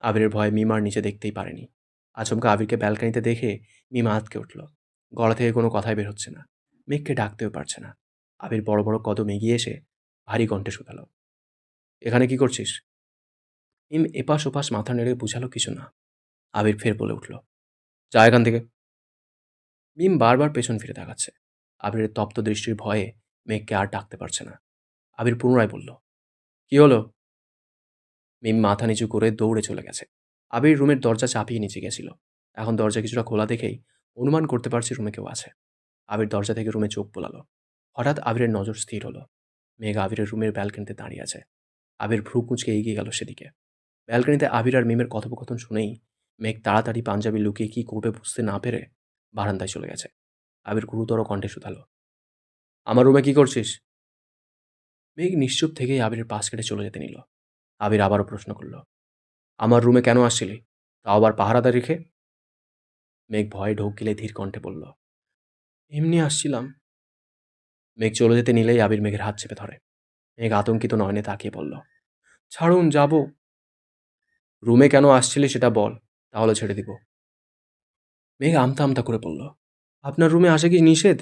A: আবিরের ভয়ে মিম আর নিচে দেখতেই পারেনি। আচমকা আবিরকে ব্যালকানিতে দেখে মিম আঁতকে উঠল। গলা থেকে কোনো কথাই বের হচ্ছে না। মেঘকে ডাকতেও পারছে না। আবির বড় বড় কদম এগিয়ে এসে ভারী কণ্ঠে শুধালো, এখানে কি করছিস? মিম এপাশ ওপাশ মাথা নেড়ে বুঝালো কিছু না। আবির ফের বলে উঠল, যা এখান থেকে। মিম বারবার পেছন ফিরে তাকাচ্ছে। আবিরের তপ্ত দৃষ্টির ভয়ে মেঘকে আর ডাকতে পারছে না। আবির পুনরায় বলল, কি হলো? মিম মাথা নিচু করে দৌড়ে চলে গেছে। আবির রুমের দরজা চাপিয়ে নিচে গেছিল। এখন দরজা কিছুটা খোলা দেখেই অনুমান করতে পারছি রুমে কেউ আছে। আবির দরজা থেকে রুমে চোখ বোলালো। হঠাৎ আবিরের নজর স্থির হলো। মেঘ আবিরের রুমের ব্যালকনিতে দাঁড়িয়ে আছে। আবির ভ্রু কুঁচকে এগিয়ে গেল সেদিকে। ব্যালকনিতে আবির আর মিমের কথোপকথন শুনেই মেঘ তাড়াতাড়ি পাঞ্জাবি লুকিয়ে কী করবে বুঝতে না পেরে বারান্দায় চলে গেছে। আবির গুরুতর কণ্ঠে শুধালো, আমার রুমে কি করছিস? মেঘ নিশ্চুপ থেকেই আবিরের পাশ কেটে চলে যেতে নিল। আবির আবারও প্রশ্ন করল, আমার রুমে কেন আসছিলি, তাও আবার পাহারাদার রেখে? মেঘ ভয়ে ঢোক গিলে ধীর কণ্ঠে বলল, এমনি আসছিলাম। মেঘ চলে যেতে নিলেই আবির মেঘের হাত চেপে ধরে। মেঘ আতঙ্কিত নয়নে তাকিয়ে বলল, ছাড়ুন, যাব। রুমে কেন আসছিলি সেটা বল, তাহলে ছেড়ে দিব। মেঘ আমতা আমতা করে বলল, আপনার রুমে আসা কি নিষেধ?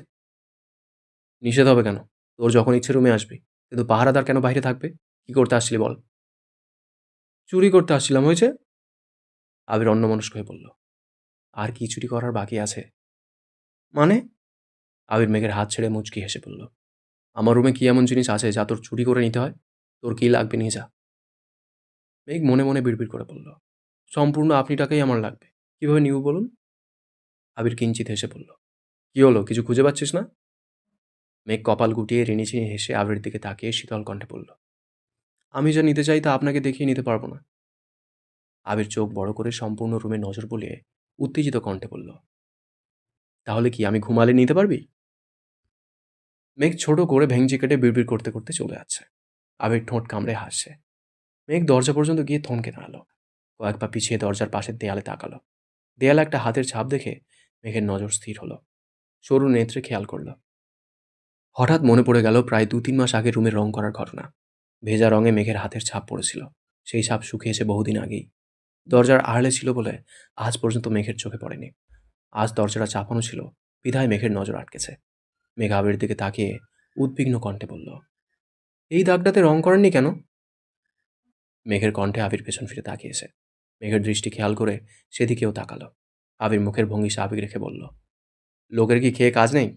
A: নিষেধ হবে কেন? তোর যখন ইচ্ছে রুমে আসবি, কিন্তু পাহারাদার কেন বাইরে থাকবে? কি করতে আসছিলি বল? চুরি করতে আসছিলাম, হয়েছে? আবির অন্যমনস্ক হয়ে বলল। আর কি চুরি করার বাকি আছে? মানে? আবির মেঘের হাত ছেড়ে মুচকি হেসে বলল, আমার রুমে কি এমন জিনিস আছে যা তোর চুরি করে নিতে হয়? তোর কি লাগবে নিয়ে যা। মেঘ মনে মনে বিড়বিড় করে বলল, সম্পূর্ণ আপনি টাকাই আমার লাগবে। কিভাবে নিব বলুন? আবির কিঞ্চিত হেসে বলল, কি হলো, কিছু খুঁজে পাচ্ছিস না? মেঘ কপাল গুটিয়ে রিনিঝিনি হেসে আবিরের দিকে তাকিয়ে শীতল কণ্ঠে বলল, আমি যা নিতে চাই তা আপনাকে দেখিয়ে নিতে পারবো না। আবির চোখ বড় করে সম্পূর্ণ রুমে নজর বুলিয়ে উত্তেজিত কণ্ঠে বলল, তাহলে কি আমি ঘুমালে নিতে পারবি? মেঘ ছোট করে ভেঙচি কেটে বিড়বিড় করতে করতে চলে যাচ্ছে। আবির ঠোঁট কামড়ে হাসছে। মেঘ দরজা পর্যন্ত গিয়ে থমকে দাঁড়ালো। কয়েক পা পিছিয়ে দরজার পাশের দেয়ালে তাকালো। দেয়ালে একটা হাতের ছাপ দেখে মেঘের নজর স্থির হলো। সরু নেত্রে খেয়াল করলো। হঠাৎ মনে পড়ে গেল প্রায় ২-৩ মাস আগে রুমে রং করার ঘটনা। ভেজা রঙে মেঘের হাতের ছাপ পড়েছিল। সেই ছাপ শুকিয়েছে বহুদিন আগেই। দরজার আড়ালে ছিল বলে আজ পর্যন্ত মেঘের চোখে পড়েনি। আজ দরজাটা চাপানো ছিল, বিধায় মেঘের নজর আটকেছে। মেঘ আবিরের দিকে তাকিয়ে উদ্বিগ্ন কণ্ঠে বলল, এই দাগটাতে রং করেননি কেন? মেঘের কণ্ঠে আবির পেছন ফিরে তাকিয়েছে। মেঘের দৃষ্টি খেয়াল করে সেদিকেও তাকালো। আবির মুখের ভঙ্গি স্বাভাবিক রেখে বলল, লোকের কি খেয়ে কাজ নেই?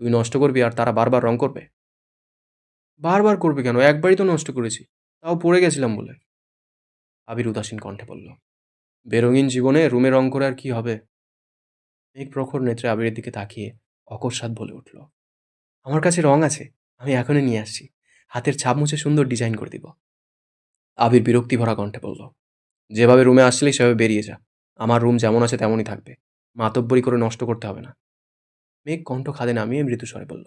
A: তুই নষ্ট করবি আর তারা বারবার রং করবে? বারবার করবে কেন? একবারই তো নষ্ট করেছি, তাও পড়ে গেছিলাম বলে। আবির উদাসীন কণ্ঠে বলল, বেরঙিন জীবনে রুমে রং করে আর কি হবে? মেঘ প্রখর নেত্রে আবিরের দিকে তাকিয়ে অকস্মাৎ বলে উঠল, আমার কাছে রং আছে, আমি এখনই নিয়ে আসছি। হাতের ছাপ মুছে সুন্দর ডিজাইন করে দিব। আবির বিরক্তি ভরা কণ্ঠে বলল, যেভাবে রুমে আসছিলি সেভাবে বেরিয়ে যা। আমার রুম যেমন আছে তেমনই থাকবে। মাতব্বরি করে নষ্ট করতে হবে না। মেঘ কণ্ঠ খাদে নামিয়ে মৃদুস্বরে বলল,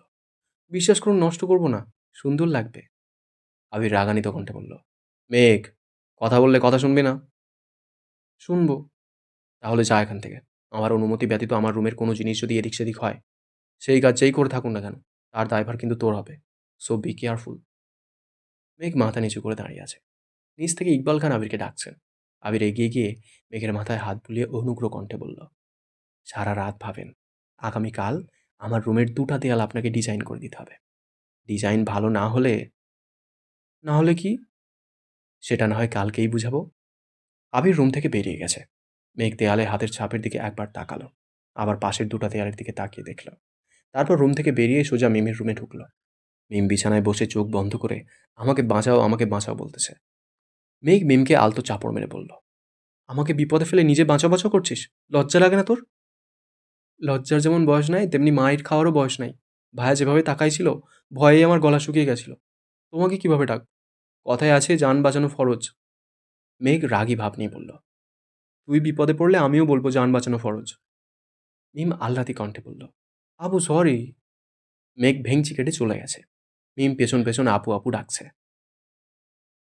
A: বিশ্বাস করুন, নষ্ট করব না, সুন্দর লাগবে। আবির রাগান্বিত কণ্ঠে বলল, মেঘ, কথা বললে কথা শুনবি না? শুনবো। তাহলে যা এখান থেকে। আমার অনুমতি ব্যতীত আমার রুমের কোনো জিনিস যদি এদিক সেদিক হয়, সেই কাজ যেই করে থাকুন না কেন, তার দায়ভার কিন্তু তোর হবে। So be careful. মেঘ মাথা নিচু করে দাঁড়িয়ে আছে। নিচ থেকে ইকবাল খান আবিরকে ডাকছেন। আবির এগিয়ে গিয়ে মেঘের মাথায় হাত বুলিয়ে অনুগ্রহ কণ্ঠে বলল, সারা রাত ভাবেন। আগামীকাল আমার রুমের ২টা দেয়াল আপনাকে ডিজাইন করে দিতে হবে। ডিজাইন ভালো না হলে, না হলে কি? সেটা না হয় কালকেই বুঝাবো। আবির রুম থেকে বেরিয়ে গেছে। মেঘ দেয়ালে হাতের ছাপের দিকে একবার তাকালো, আবার পাশের ২টা দেয়ালের দিকে তাকিয়ে দেখল। তারপর রুম থেকে বেরিয়ে সোজা মিমির রুমে ঢুকলো। মিম বিছানায় বসে চোখ বন্ধ করে আমাকে বাঁচাও, আমাকে বাঁচাও বলতেছে। মেঘ মিমকে আলতো চাপড় মেরে বলল, আমাকে বিপদে ফেলে নিজে বাঁচাও বাঁচাও করছিস? লজ্জা লাগে না তোর? লজ্জার যেমন বয়স নাই, তেমনি মাইর খাওয়ারও বয়স নাই। ভাইয়া যেভাবে তাকাইছিল, ভয়েই আমার গলা শুকিয়ে গেছিল। তোমাকে কিভাবে ডাক? কথায় আছে জান বাঁচানো ফরজ। মেঘ রাগী ভাব নিয়ে বলল, তুই বিপদে পড়লে আমিও বলবো জান বাঁচানো ফরজ। মিম আহ্লাদি কণ্ঠে বলল, আবু সরি। মেঘ ভেংচি কেটে চলে গেছে। মিম পেছন পেছন আপু আপু ডাকছে।